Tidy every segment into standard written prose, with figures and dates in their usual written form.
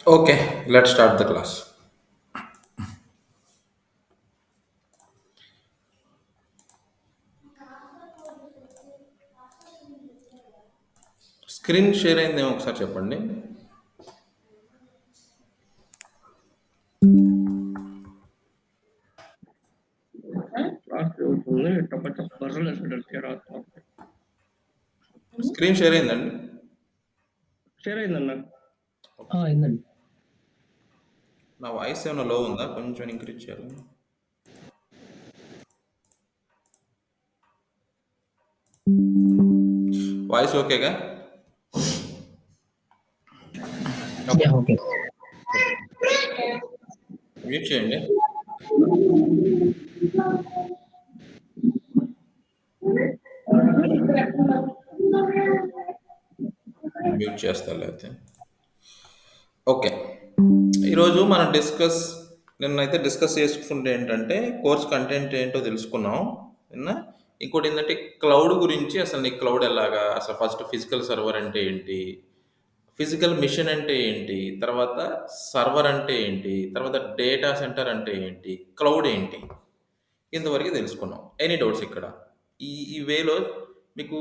Okay, let's start the class. Screen share అయిందేమో ఒకసారి చెప్పండి. లాస్ట్ అవుతుంది టప బర్రెలు స్క్రీన్ షేర్ అయిందండి. షేర్ అయిందన్న అయిందండి. నా వాయిస్ ఏమైనా లో ఉందా? కొంచెం ఇంక్రీజ్ చేయాలి. వాయిస్ ఓకేగా? ఓకే మ్యూట్ చేయండి. మ్యూట్ చేస్తా లేకపోతే. ఓకే, ఈరోజు మనం నిన్నైతే డిస్కస్ చేసుకుంటే ఏంటంటే కోర్స్ కంటెంట్ ఏంటో తెలుసుకున్నాం నిన్న. ఇంకోటి ఏంటంటే క్లౌడ్ గురించి, అసలు నీకు క్లౌడ్ ఎలాగా, అసలు ఫస్ట్ ఫిజికల్ సర్వర్ అంటే ఏంటి, ఫిజికల్ మిషన్ అంటే ఏంటి, తర్వాత సర్వర్ అంటే ఏంటి, తర్వాత డేటా సెంటర్ అంటే ఏంటి, క్లౌడ్ ఏంటి, ఇంతవరకు తెలుసుకున్నాం. ఎనీ డౌట్స్ ఇక్కడ? ఈ వేలో మీకు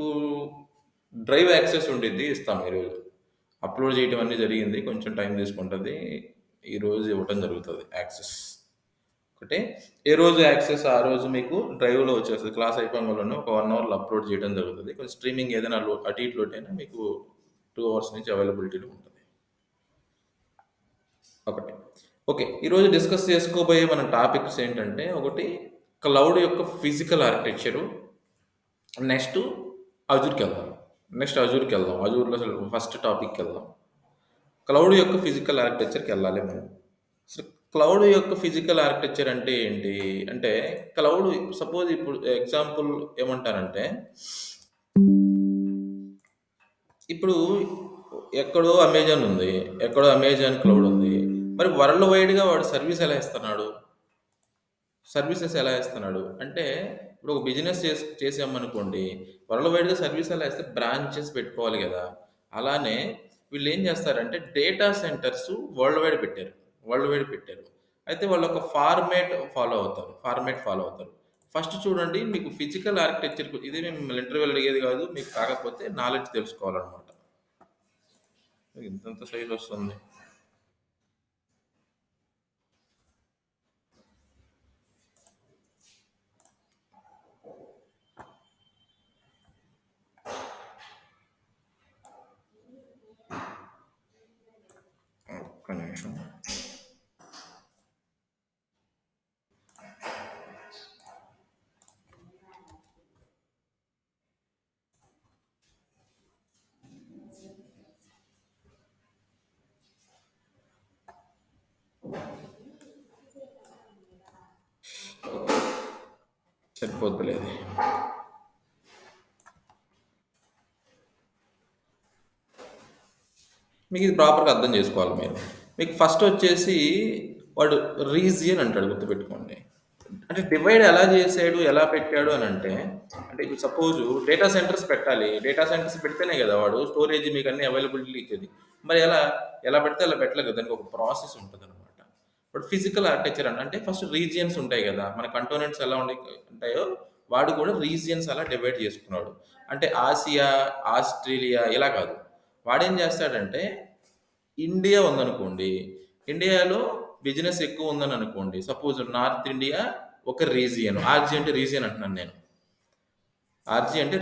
డ్రైవ్ యాక్సెస్ ఉండిద్ది, ఇస్తాం ఈరోజు. అప్లోడ్ చేయడం అన్నీ జరిగింది, కొంచెం టైం తీసుకుంటుంది. ఈరోజు ఇవ్వటం జరుగుతుంది యాక్సెస్. ఒకటే ఏ రోజు యాక్సెస్ ఆ రోజు మీకు డ్రైవ్లో వచ్చేస్తుంది. క్లాస్ అయిపోగానే ఒక 1 అవర్లో అప్లోడ్ చేయడం జరుగుతుంది. కొంచెం స్ట్రీమింగ్ ఏదైనా అటు ఇటు లోట్ అయినా మీకు 2 అవర్స్ నుంచి అవైలబిలిటీలో ఉంటుంది. ఒకటి. ఓకే, ఈరోజు డిస్కస్ చేసుకోబోయే మన టాపిక్స్ ఏంటంటే, ఒకటి క్లౌడ్ యొక్క ఫిజికల్ ఆర్కిటెక్చరు, నెక్స్ట్ అజూర్కి వెళ్దాం. అజూర్లో అసలు ఫస్ట్ టాపిక్కి వెళ్దాం. క్లౌడ్ యొక్క ఫిజికల్ ఆర్కిటెక్చర్కి వెళ్ళాలి మనం. అసలు క్లౌడ్ యొక్క ఫిజికల్ ఆర్కిటెక్చర్ అంటే ఏంటి అంటే, క్లౌడ్ సపోజ్ ఇప్పుడు ఎగ్జాంపుల్ ఏమంటారంటే, ఇప్పుడు ఎక్కడో అమెజాన్ ఉంది, ఎక్కడో అమెజాన్ క్లౌడ్ ఉంది. మరి వరల్డ్ వైడ్గా వాడు సర్వీసెస్ ఎలా ఇస్తున్నాడు అంటే, ఇప్పుడు ఒక బిజినెస్ చేసామనుకోండి, వరల్డ్ వైడ్గా సర్వీస్ ఎలా ఇస్తే బ్రాంచెస్ పెట్టుకోవాలి కదా. అలానే వీళ్ళు ఏం చేస్తారంటే డేటా సెంటర్స్ వరల్డ్ వైడ్ పెట్టారు. అయితే వాళ్ళు ఒక ఫార్మేట్ ఫాలో అవుతారు. ఫస్ట్ చూడండి, మీకు ఫిజికల్ ఆర్కిటెక్చర్ ఇది మేము మిమ్మల్ని ఇంటర్వ్యూలు అడిగేది కాదు, మీకు కాకపోతే నాలెడ్జ్ తెలుసుకోవాలన్నమాట. ఇంతంత సైజ్ వస్తుంది. ఒక్క నిమిషం. సరిపోద్దులేదు. మీకు ఇది ప్రాపర్గా అర్థం చేసుకోవాలి మీరు. మీకు ఫస్ట్ వచ్చేసి వాడు రీజియన్ అంటాడు, గుర్తుపెట్టుకోండి. అంటే డివైడ్ ఎలా చేసాడు, ఎలా పెట్టాడు అని అంటే ఇప్పుడు సపోజ్ డేటా సెంటర్స్ పెట్టాలి. డేటా సెంటర్స్ పెడితేనే కదా వాడు స్టోరేజ్ మీకు అన్ని అవైలబిలిటీ ఇచ్చేది. మరి ఎలా పెడితే అలా పెట్టలేదు కదా, దానికి ఒక ప్రాసెస్ ఉంటుంది అనమాట. బట్ ఫిజికల్ ఆర్కిటెక్చర్ అంటే ఫస్ట్ రీజియన్స్ ఉంటాయి కదా, మన కంటోనెంట్స్ ఎలా ఉంటాయో వాడు కూడా రీజియన్స్ అలా డివైడ్ చేసుకున్నాడు. అంటే ఆసియా, ఆస్ట్రేలియా ఇలా కాదు. వాడేం చేస్తాడంటే, ఇండియా ఉందనుకోండి, ఇండియాలో బిజినెస్ ఎక్కువ ఉందని అనుకోండి. సపోజ్ నార్త్ ఇండియా ఒక రీజియన్, ఆర్జీ అంటే రీజియన్ అంటున్నాను నేను. ఆర్జీ అంటే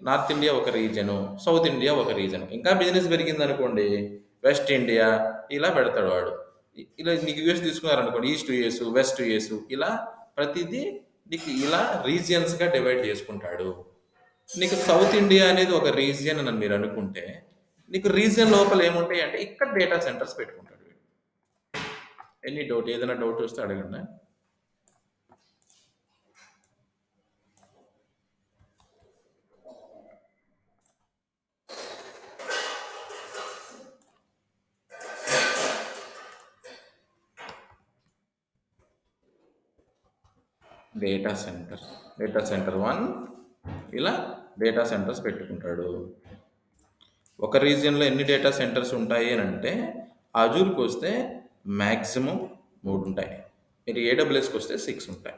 నార్త్ ఇండియా ఒక రీజను, సౌత్ ఇండియా ఒక రీజన్. ఇంకా బిజినెస్ పెరిగింది అనుకోండి, వెస్ట్ ఇండియా ఇలా పెడతాడు వాడు. ఇలా నీకు యూఎస్ తీసుకున్నారనుకోండి, ఈస్ట్ యూఎస్, వెస్ట్ యూఎస్, ఇలా ప్రతిదీ నీకు ఇలా రీజియన్స్గా డివైడ్ చేసుకుంటాడు. నీకు సౌత్ ఇండియా అనేది ఒక రీజియన్ అని మీరు అనుకుంటే, నీకు రీజియన్ లోపల ఏముంటాయి అంటే ఇక్కడ డేటా సెంటర్స్ పెట్టుకుంటాడు వీడు. ఎనీ డౌట్, ఏదైనా డౌట్ వస్తే అడగండి. డేటా సెంటర్ 1 ఇలా డేటా సెంటర్స్ పెట్టుకుంటాడు. ఒక రీజియన్‌లో ఎన్ని డేటా సెంటర్స్ ఉంటాయి అనంటే, అజూర్‌కొస్తే మాక్సిమం 3 ఉంటాయి. మీరు ఏడబ్ల్యూఎస్‌కొస్తే 6 ఉంటాయి.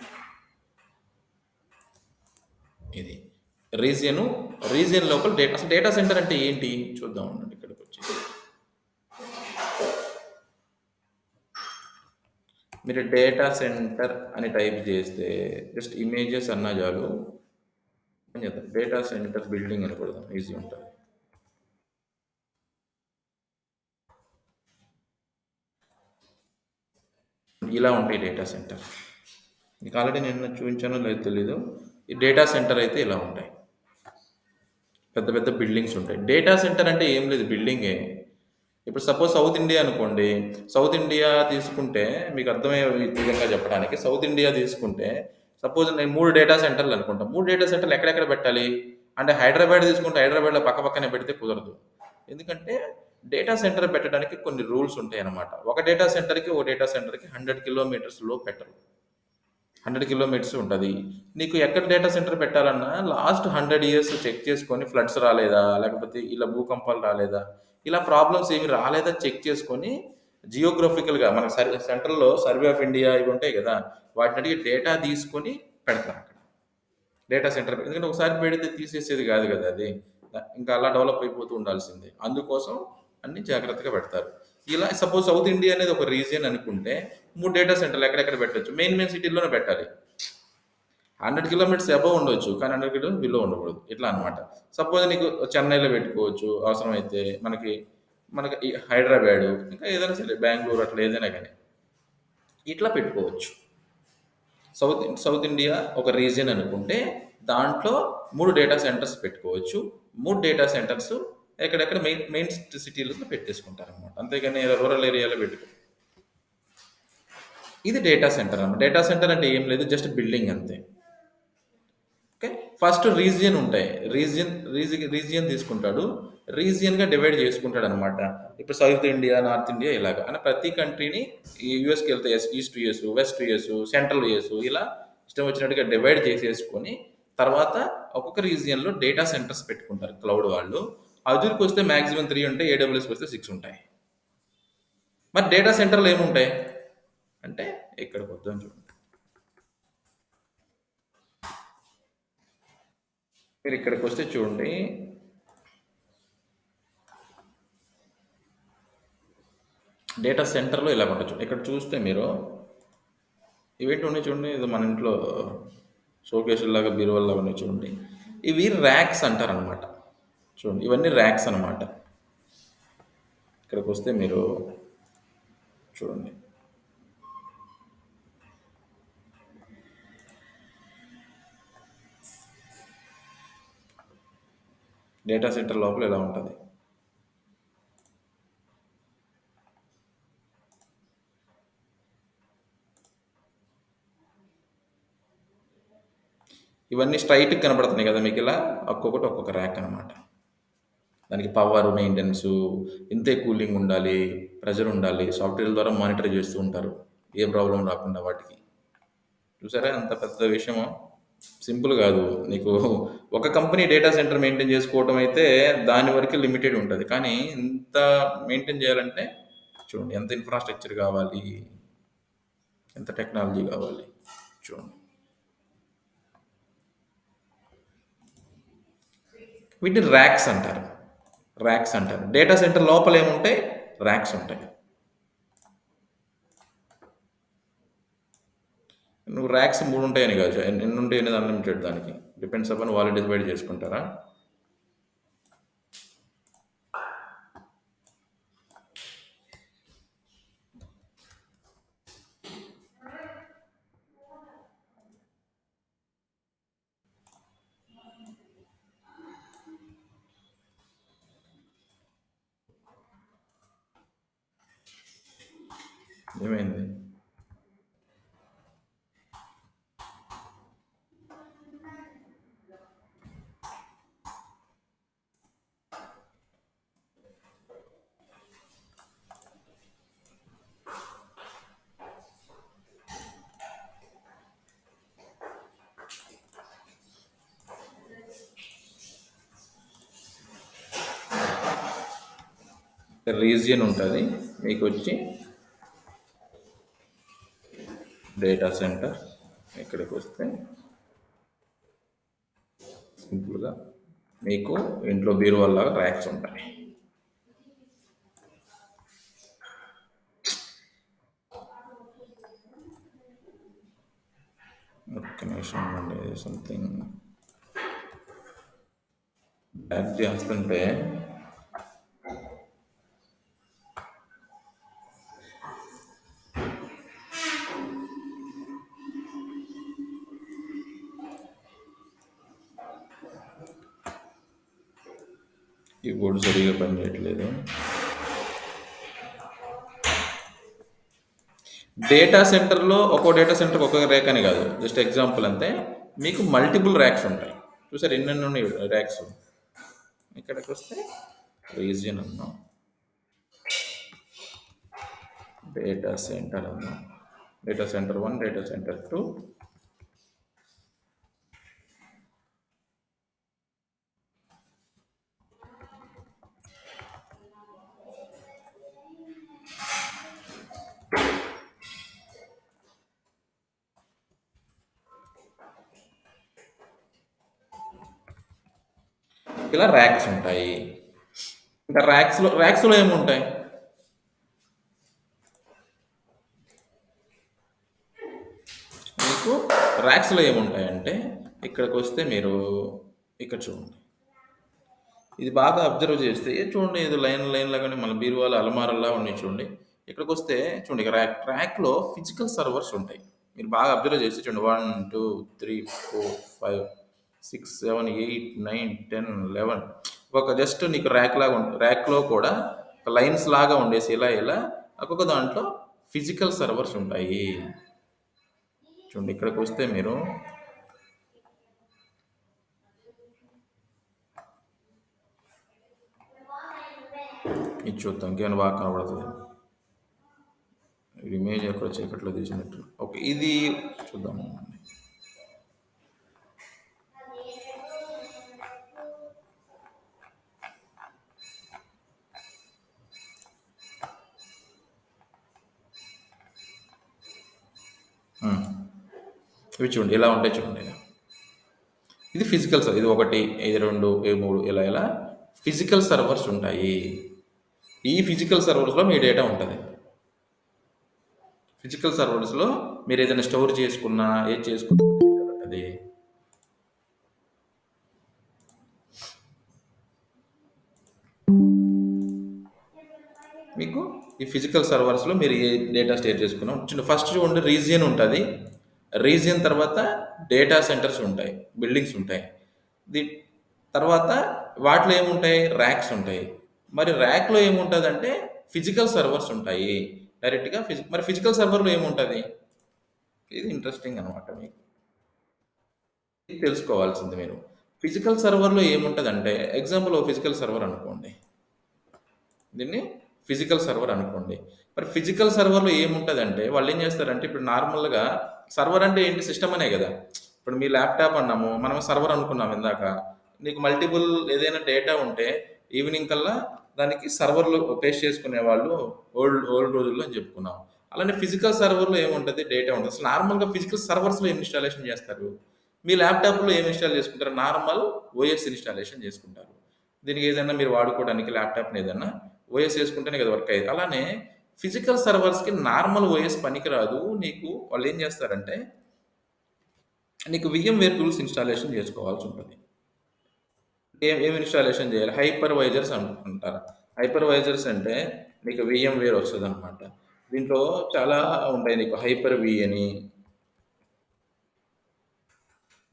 ఇది. రీజియను, రీజియన్ లోపల అసలు డేటా సెంటర్ అంటే ఏంటి? చూద్దాం ఉండండి ఇక్కడికొచ్చి. మీరు డేటా సెంటర్ అని టైప్ చేస్తే జస్ట్ ఇమేజెస్ అన్నా చాలు. ఏం చేద్దాం డేటా సెంటర్ బిల్డింగ్ అని కొడదాం ఈజీ ఉంటుంది. ఇలా ఉంటాయి డేటా సెంటర్. మీకు ఆల్రెడీ నేను చూపించానో లేదో తెలీదు. ఈ డేటా సెంటర్ అయితే ఇలా ఉంటాయి. పెద్ద పెద్ద బిల్డింగ్స్ ఉంటాయి. డేటా సెంటర్ అంటే ఏం లేదు బిల్డింగే. ఇప్పుడు సపోజ్ సౌత్ ఇండియా అనుకోండి. సౌత్ ఇండియా తీసుకుంటే మీకు అర్థమయ్యే విధంగా చెప్పడానికి సౌత్ ఇండియా తీసుకుంటే సపోజ్ నేను 3 డేటా సెంటర్లు అనుకుంటా. 3 డేటా సెంటర్లు ఎక్కడెక్కడ పెట్టాలి? అంటే హైదరాబాద్ తీసుకుంటే హైదరాబాద్‌లో పక్కపక్కనే పెడితే కుదరదు. ఎందుకంటే డేటా సెంటర్ పెట్టడానికి కొన్ని రూల్స్ ఉంటాయన్నమాట. ఒక డేటా సెంటర్‌కి, ఓ డేటా సెంటర్‌కి 100 కిలోమీటర్స్‌లో పెట్టరు. 100 కిలోమీటర్స్ ఉంటది. నీకు ఎక్కడ డేటా సెంటర్ పెట్టాలన్నా లాస్ట్ 100 ఇయర్స్ చెక్ చేసుకొని ఫ్లడ్స్ రాలేదా? లేకపోతే ఇలా భూకంపాలు రాలేదా? ఇలా ప్రాబ్లమ్స్ ఏమి రాలేదా చెక్ చేసుకొని జియోగ్రఫికల్‌గా మన సెంట్రల్‌లో సర్వే ఆఫ్ ఇండియా ఇవి ఉంటాయి గదా! వాటిని అడిగి డేటా తీసుకొని పెడతారు అక్కడ. డేటా సెంటర్ ఎందుకంటే ఒకసారి పెడితే తీసేసేది గాదు గదా! అది. ఇంకా అలా డెవలప్ అయిపోతూ ఉండాల్సిందే. అందుకోసం అన్నీ జాగ్రత్తగా పెడతారు. ఇలా సపోజ్ సౌత్ ఇండియా అనేది ఒక రీజియన్ అనుకుంటే 3 డేటా సెంటర్‌లు ఎక్కడెక్కడ పెట్టొచ్చు. మెయిన్ సిటీ‌ల్లోనే పెట్టాలి. 100 కిలోమీటర్స్ అబోవ్ ఉండొచ్చు. కానీ 100 కిలోమీటర్స్ బిలో ఉండకూడదు. ఇట్లా అన్నమాట. సపోజ్ నీకు చెన్నైలో పెట్టుకోవచ్చు అవసరమైతే. మనకి మనకి ఈ హైదరాబాదు ఇంకా ఏదైనా సరే బెంగుళూరు అట్లా ఏదైనా గాని. ఇట్లా పెట్టుకోవచ్చు. సౌత్ ఇండియా ఒక రీజియన్ అనుకుంటే దాంట్లో 3 డేటా సెంటర్స్ పెట్టుకోవచ్చు. 3 డేటా సెంటర్స్ ఎక్కడెక్కడ మెయిన్ సిటీలలో పెట్టేసుకుంటారనమాట. అంతేగాని రూరల్ ఏరియాలో పెట్టుకో ఇది డేటా సెంటర్ అన్నమాట. డేటా సెంటర్ అంటే ఏం లేదు జస్ట్ బిల్డింగ్ అంతే. ఓకే. ఫస్ట్ రీజియన్ ఉంటాయి. రీజియన్ తీసుకుంటాడు. రీజియన్‌గా డివైడ్ చేసుకుంటాడనమాట. ఇప్పుడు సౌత్ ఇండియా, నార్త్ ఇండియా ఇలాగా. అంటే ప్రతి కంట్రీని ఈ యూఎస్‌కెళ్తే east US, west US, central US ఇలా ఇష్టం వచ్చినట్టుగా డివైడ్ చేసేసుకొని తర్వాత ఒక్కొక్క రీజియన్‌లో డేటా సెంటర్స్ పెట్టుకుంటారు క్లౌడ్ వాళ్ళు. అజూర్‌కొస్తే మాక్సిమం 3 ఉంటాయి. ఏడబ్ల్యూఎస్‌కొస్తే 6 ఉంటాయి. మరి డేటా సెంటర్‌లో ఏముంటాయి? అంటే ఇక్కడికొద్దాం చూడండి. మీరు ఇక్కడికొస్తే చూడండి. డేటా సెంటర్‌లో ఇలాగ ఉండొచ్చు. ఇక్కడ చూస్తే మీరు ఇవేంటి ఉన్నాయి చూడండి. ఇది మన ఇంట్లో షోకేసుల్లాగా బీరువాల్లాగా ఉన్నాయి చూడండి. ఇవి ర్యాక్స్ అంటారనమాట. చూడండి ఇవన్నీ ర్యాక్స్ అనమాట. ఇక్కడికొస్తే మీరు చూడండి. డేటా సెంటర్ లోపల ఇలా ఉంటది. ఇవన్నీ స్ట్రైట్‌గా కనపడుతున్నాయి కదా మీకిలా. ఒక్కొక్కటి ఒక్కొక్క ర్యాక్ అనమాట. దానికి పవర్, మెయింటెనెన్సు, ఇంతే కూలింగ్ ఉండాలి, ప్రెషర్ ఉండాలి. సాఫ్ట్‌వేర్ల ద్వారా మానిటర్ చేస్తూ ఉంటారు. ఏ ప్రాబ్లమ్ రాకుండా వాటికి. చూసారా ఎంత పెద్ద విషయమో? సింపుల్ కాదు. నీకు ఒక కంపెనీ డేటా సెంటర్ మెయింటైన్ చేసుకోవటం అయితే దాని వరకే లిమిటెడ్ ఉంటది. కానీ ఇంత మెయింటైన్ చేయాలంటే చూడండి ఎంత ఇన్‌ఫ్రాస్ట్రక్చర్ కావాలి, ఎంత టెక్నాలజీ కావాలి చూడండి. వీటిని ర్యాక్స్ అంటారు. ర్యాక్స్ అంటారు. డేటా సెంటర్ లోపల ఏముంటాయి? ర్యాక్స్ ఉంటాయి. నువ్వు ర్యాక్స్ 3 ఉంటాయని కాదు. ఎన్ని ఉంటాయి అనేది అన్‌లిమిటెడ్ దానికి. డిపెండ్స్ అపాన్ వాళ్ళు డివైడ్ చేసుకుంటారా? ఏమైంది? రీజియన్ ఉంటుంది మీకు వచ్చి డేటా సెంటర్. ఇక్కడికి వస్తే సింపుల్గా మీకు ఇంట్లో బీరువాల్లాగా ర్యాక్స్ ఉంటాయి. ఒక్క నిమిషం అండి, సంథింగ్ బ్యాక్ చేస్తుంటే ఈ బోర్డు సరిగా పనిచేయట్లేదు. డేటా సెంటర్లో ఒక్కో డేటా సెంటర్కి ఒక్కొక్క ర్యాక్ అని కాదు, జస్ట్ ఎగ్జాంపుల్ అంతే. మీకు మల్టిపుల్ ర్యాక్స్ ఉంటాయి. చూసారు ఎన్నెన్ని ఉన్నాయి ర్యాక్స్. ఇక్కడికి వస్తే రీజియన్ అన్నాం, డేటా సెంటర్ అన్నాం, డేటా సెంటర్ 1, డేటా సెంటర్ 2. ఇలా ర్యాక్స్ ఉంటాయి. ఇంకా ర్యాక్స్లో ఏముంటాయి? మీకు ర్యాక్స్లో ఏముంటాయంటే ఇక్కడికి వస్తే మీరు ఇక్కడ చూడండి, ఇది బాగా అబ్జర్వ్ చేస్తే చూడండి, ఇది లైన్ లాగానే మన బీరువాల అలమారల్లా ఉన్నాయి చూడండి. ఇక్కడికి వస్తే చూడండి, ర్యాక్లో ఫిజికల్ సర్వర్స్ ఉంటాయి. మీరు బాగా అబ్జర్వ్ చేస్తే చూడండి, 1 2 3 4 5 6 7 8 9 10 11. ఒక జస్ట్ నీకు ర్యాక్లో కూడా ఒక లైన్స్ లాగా ఉండేసి ఇలా ఒక్కొక్క దాంట్లో ఫిజికల్ సర్వర్స్ ఉంటాయి. చూడండి ఇక్కడికి వస్తే మీరు ఇది చూద్దాం, ఇంకేమైనా బాగా కనబడుతుంది. ఇమేజ్ ఎక్కడ చీకట్లో తీసినట్టు. ఓకే, ఇది చూద్దాము. ఇవి చూడండి ఇలా ఉంటాయి చూడండి. ఇది ఫిజికల్ సర్వర్, ఇది 1, ఇది 2, ఇది 3, ఇలా ఫిజికల్ సర్వర్స్ ఉంటాయి. ఈ ఫిజికల్ సర్వర్స్లో మీ డేటా ఉంటుంది. ఫిజికల్ సర్వర్స్లో మీరు ఏదైనా స్టోర్ చేసుకున్నా ఏది చేసుకున్నా అది మీకు ఈ ఫిజికల్ సర్వర్స్లో మీరు ఏ డేటా స్టోర్ చేసుకున్నాం. ఫస్ట్ చూడండి, రీజియన్ ఉంటుంది. రీజియన్ తర్వాత డేటా సెంటర్స్ ఉంటాయి, బిల్డింగ్స్ ఉంటాయి. తర్వాత వాటిలో ఏముంటాయి? ర్యాక్స్ ఉంటాయి. మరి ర్యాక్లో ఏముంటుంది అంటే ఫిజికల్ సర్వర్స్ ఉంటాయి డైరెక్ట్గా. మరి ఫిజికల్ సర్వర్లో ఏముంటుంది? ఇది ఇంట్రెస్టింగ్ అనమాట. మీకు తెలుసుకోవాల్సింది మీరు ఫిజికల్ సర్వర్లో ఏముంటుందంటే, ఎగ్జాంపుల్ ఫిజికల్ సర్వర్ అనుకోండి, దీన్ని ఫిజికల్ సర్వర్ అనుకోండి. మరి ఫిజికల్ సర్వర్లో ఏముంటుందంటే వాళ్ళు ఏం చేస్తారంటే, ఇప్పుడు నార్మల్గా సర్వర్ అంటే ఏంటి? సిస్టమ్ అనే కదా. ఇప్పుడు మీ ల్యాప్టాప్ అన్నాము, మనం సర్వర్ అనుకున్నాం ఇందాక. నీకు మల్టిపుల్ ఏదైనా డేటా ఉంటే ఈవినింగ్ కల్లా దానికి సర్వర్లు పేస్ట్ చేసుకునే వాళ్ళు ఓల్డ్ రోజుల్లో అని చెప్పుకున్నాం. అలానే ఫిజికల్ సర్వర్లో ఏముంటుంది? డేటా ఉంటుంది. అసలు నార్మల్గా ఫిజికల్ సర్వర్స్లో ఏం ఇన్స్టాలేషన్ చేస్తారు? మీ ల్యాప్టాప్లో ఏం ఇన్స్టాల్ చేసుకుంటారు? నార్మల్ ఓఎస్ ఇన్స్టాలేషన్ చేసుకుంటారు. దీనికి ఏదైనా మీరు వాడుకోవడానికి ల్యాప్టాప్ని ఏదైనా ఓఎస్ వేసుకుంటేనే కదా వర్క్ అయ్యేది. అలానే ఫిజికల్ సర్వర్స్కి నార్మల్ ఓఎస్ పనికిరాదు. నీకు వాళ్ళు ఏం చేస్తారంటే నీకు VMware టూల్స్ ఇన్స్టాలేషన్ చేసుకోవాల్సి ఉంటుంది. ఏం ఇన్స్టాలేషన్ చేయాలి? హైపర్వైజర్స్ అంటారు. హైపర్వైజర్స్ అంటే నీకు VMware వస్తుందన్నమాట. దీంట్లో చాలా ఉంటాయి. నీకు హైపర్-V అని,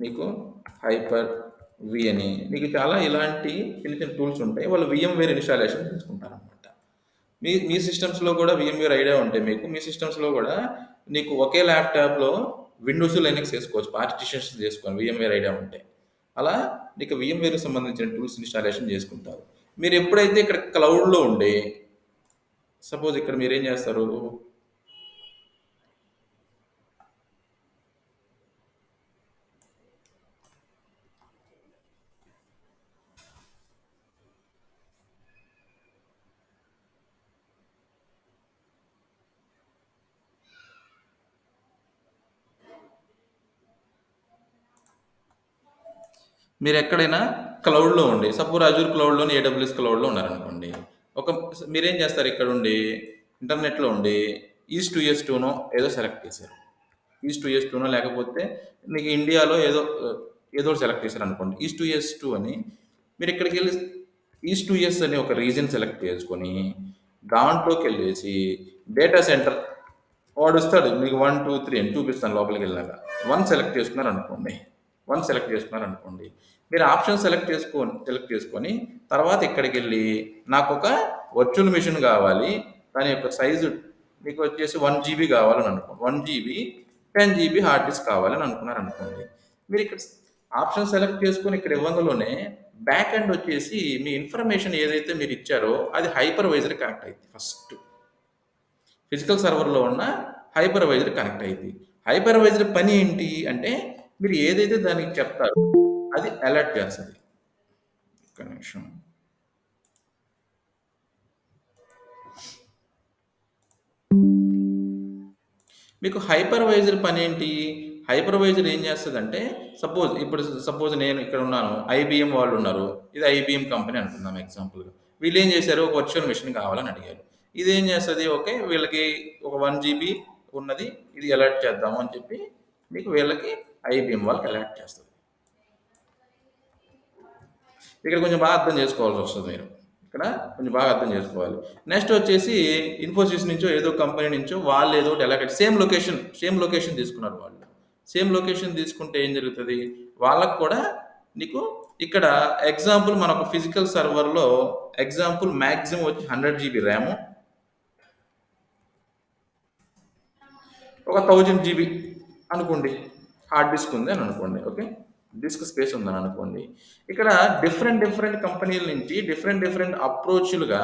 నీకు హైపర్-V అని, నీకు చాలా ఇలాంటి చిన్న టూల్స్ ఉంటాయి. వాళ్ళు VMware ఇన్స్టాలేషన్ చేసుకుంటారనమాట. మీ సిస్టమ్స్లో కూడా VMware ఐడియా ఉంటే మీకు మీ సిస్టమ్స్లో కూడా నీకు ఒకే ల్యాప్టాప్లో విండోస్, లైనక్స్ వేసుకోవచ్చు, పార్టిషన్స్ చేసుకొని VMware ఐడియా ఉంటే. అలా నీకు VMwareకి సంబంధించిన టూల్స్ ఇన్స్టాలేషన్ చేసుకుంటారు. మీరు ఎప్పుడైతే ఇక్కడ క్లౌడ్లో ఉండే, సపోజ్ ఇక్కడ మీరు ఏం చేస్తారు, మీరు ఎక్కడైనా క్లౌడ్‌లో ఉండి, సపోజ్ అజూర్ క్లౌడ్‌లోని, ఏడబ్ల్యూఎస్ క్లౌడ్‌లో ఉన్నారనుకోండి. ఒక మీరేం చేస్తారు ఇక్కడుండి, ఇంటర్నెట్‌లో ఉండి ఈస్ట్ టు ఈస్ట్ టూనో ఏదో సెలెక్ట్ చేశారు. ఈస్ట్ టు ఈస్ట్ టూనో లేకపోతే మీకు ఇండియాలో ఏదో ఒకటి సెలెక్ట్ చేశారనుకోండి. ఈస్ట్ టు ఈస్ట్ 2 అని మీరిక్కడికెళ్ళి ఈస్ట్ టు ఈస్ట్ అని ఒక రీజియన్ సెలెక్ట్ చేసుకొని, దాంట్లోకెళ్ళేసి డేటా సెంటర్ వాడిస్తాడు. మీకు 1, 2, 3 అని చూపిస్తాను లోపలికెళ్ళినాక. 1 సెలెక్ట్ చేసుకున్నారనుకోండి. మీరు ఆప్షన్ సెలెక్ట్ చేసుకొని తర్వాత ఇక్కడికెళ్ళి నాకొక వర్చువల్ మెషిన్ కావాలి. దాని యొక్క సైజు మీకు వచ్చేసి 1 జీబీ కావాలని అనుకోండి. 1 జీబీ 10 జీబీ హార్డ్ డిస్క్ కావాలని అనుకున్నారనుకోండి. మీరు ఇక్కడ ఆప్షన్ సెలెక్ట్ చేసుకొని ఇక్కడ ఇవ్వంగలోనే బ్యాక్ ఎండ్ వచ్చేసి మీ ఇన్ఫర్మేషన్ ఏదైతే మీరు ఇచ్చారో అది హైపర్వైజర్ కనెక్ట్ అయింది ఫస్ట్. ఫిజికల్ సర్వర్లో ఉన్న హైపర్వైజర్ కనెక్ట్ అయింది. హైపర్వైజర్ పని ఏంటి అంటే మీరు ఏదైతే దానికి చెప్తారో అది అలర్ట్ చేస్తుంది. ఒక్క నిమిషం. మీకు హైపర్వైజర్ పని ఏంటి? హైపర్వైజర్ ఏం చేస్తదంటే సపోజ్ నేను ఇక్కడ ఉన్నాను. ఐబీఎం వాళ్ళు ఉన్నారు. ఇది ఐబీఎం కంపెనీ అనుకుందాం ఎగ్జాంపుల్‌గా. వీళ్ళు ఏం చేశారు? ఒక వర్చువల్ మెషిన్ కావాలని అడిగారు. ఇదేం చేస్తది? ఓకే. వీళ్ళకి ఒక 1 జీబీ ఉన్నది. ఇది అలర్ట్ చేద్దాము అని చెప్పి మీకు వీళ్ళకి ఐబీఎం వాళ్ళకి అలర్ట్ చేస్తది. ఇక్కడ కొంచెం బాగా అర్థం చేసుకోవాల్సి వస్తుంది మీరు. ఇక్కడ కొంచెం బాగా అర్థం చేసుకోవాలి. నెక్స్ట్ వచ్చేసి ఇన్ఫోసిస్ నుంచో ఏదో కంపెనీ నుంచో వాళ్ళు ఏదో ఒకటి ఎలా సేమ్ లొకేషన్ తీసుకున్నారు వాళ్ళు. సేమ్ లొకేషన్ తీసుకుంటే ఏం జరుగుతుంది? వాళ్ళకు కూడా నీకు ఇక్కడ ఎగ్జాంపుల్ మన ఒక ఫిజికల్ సర్వర్లో ఎగ్జాంపుల్ మ్యాక్సిమం వచ్చి 100 జీబీ ర్యాము, ఒక 1000 జీబీ అనుకోండి హార్డ్ డిస్క్ ఉంది అని అనుకోండి. ఓకే, డిస్క్ స్పేస్ ఉందని అనుకోండి. ఇక్కడ డిఫరెంట్ కంపెనీల నుంచి డిఫరెంట్ అప్రోచ్లుగా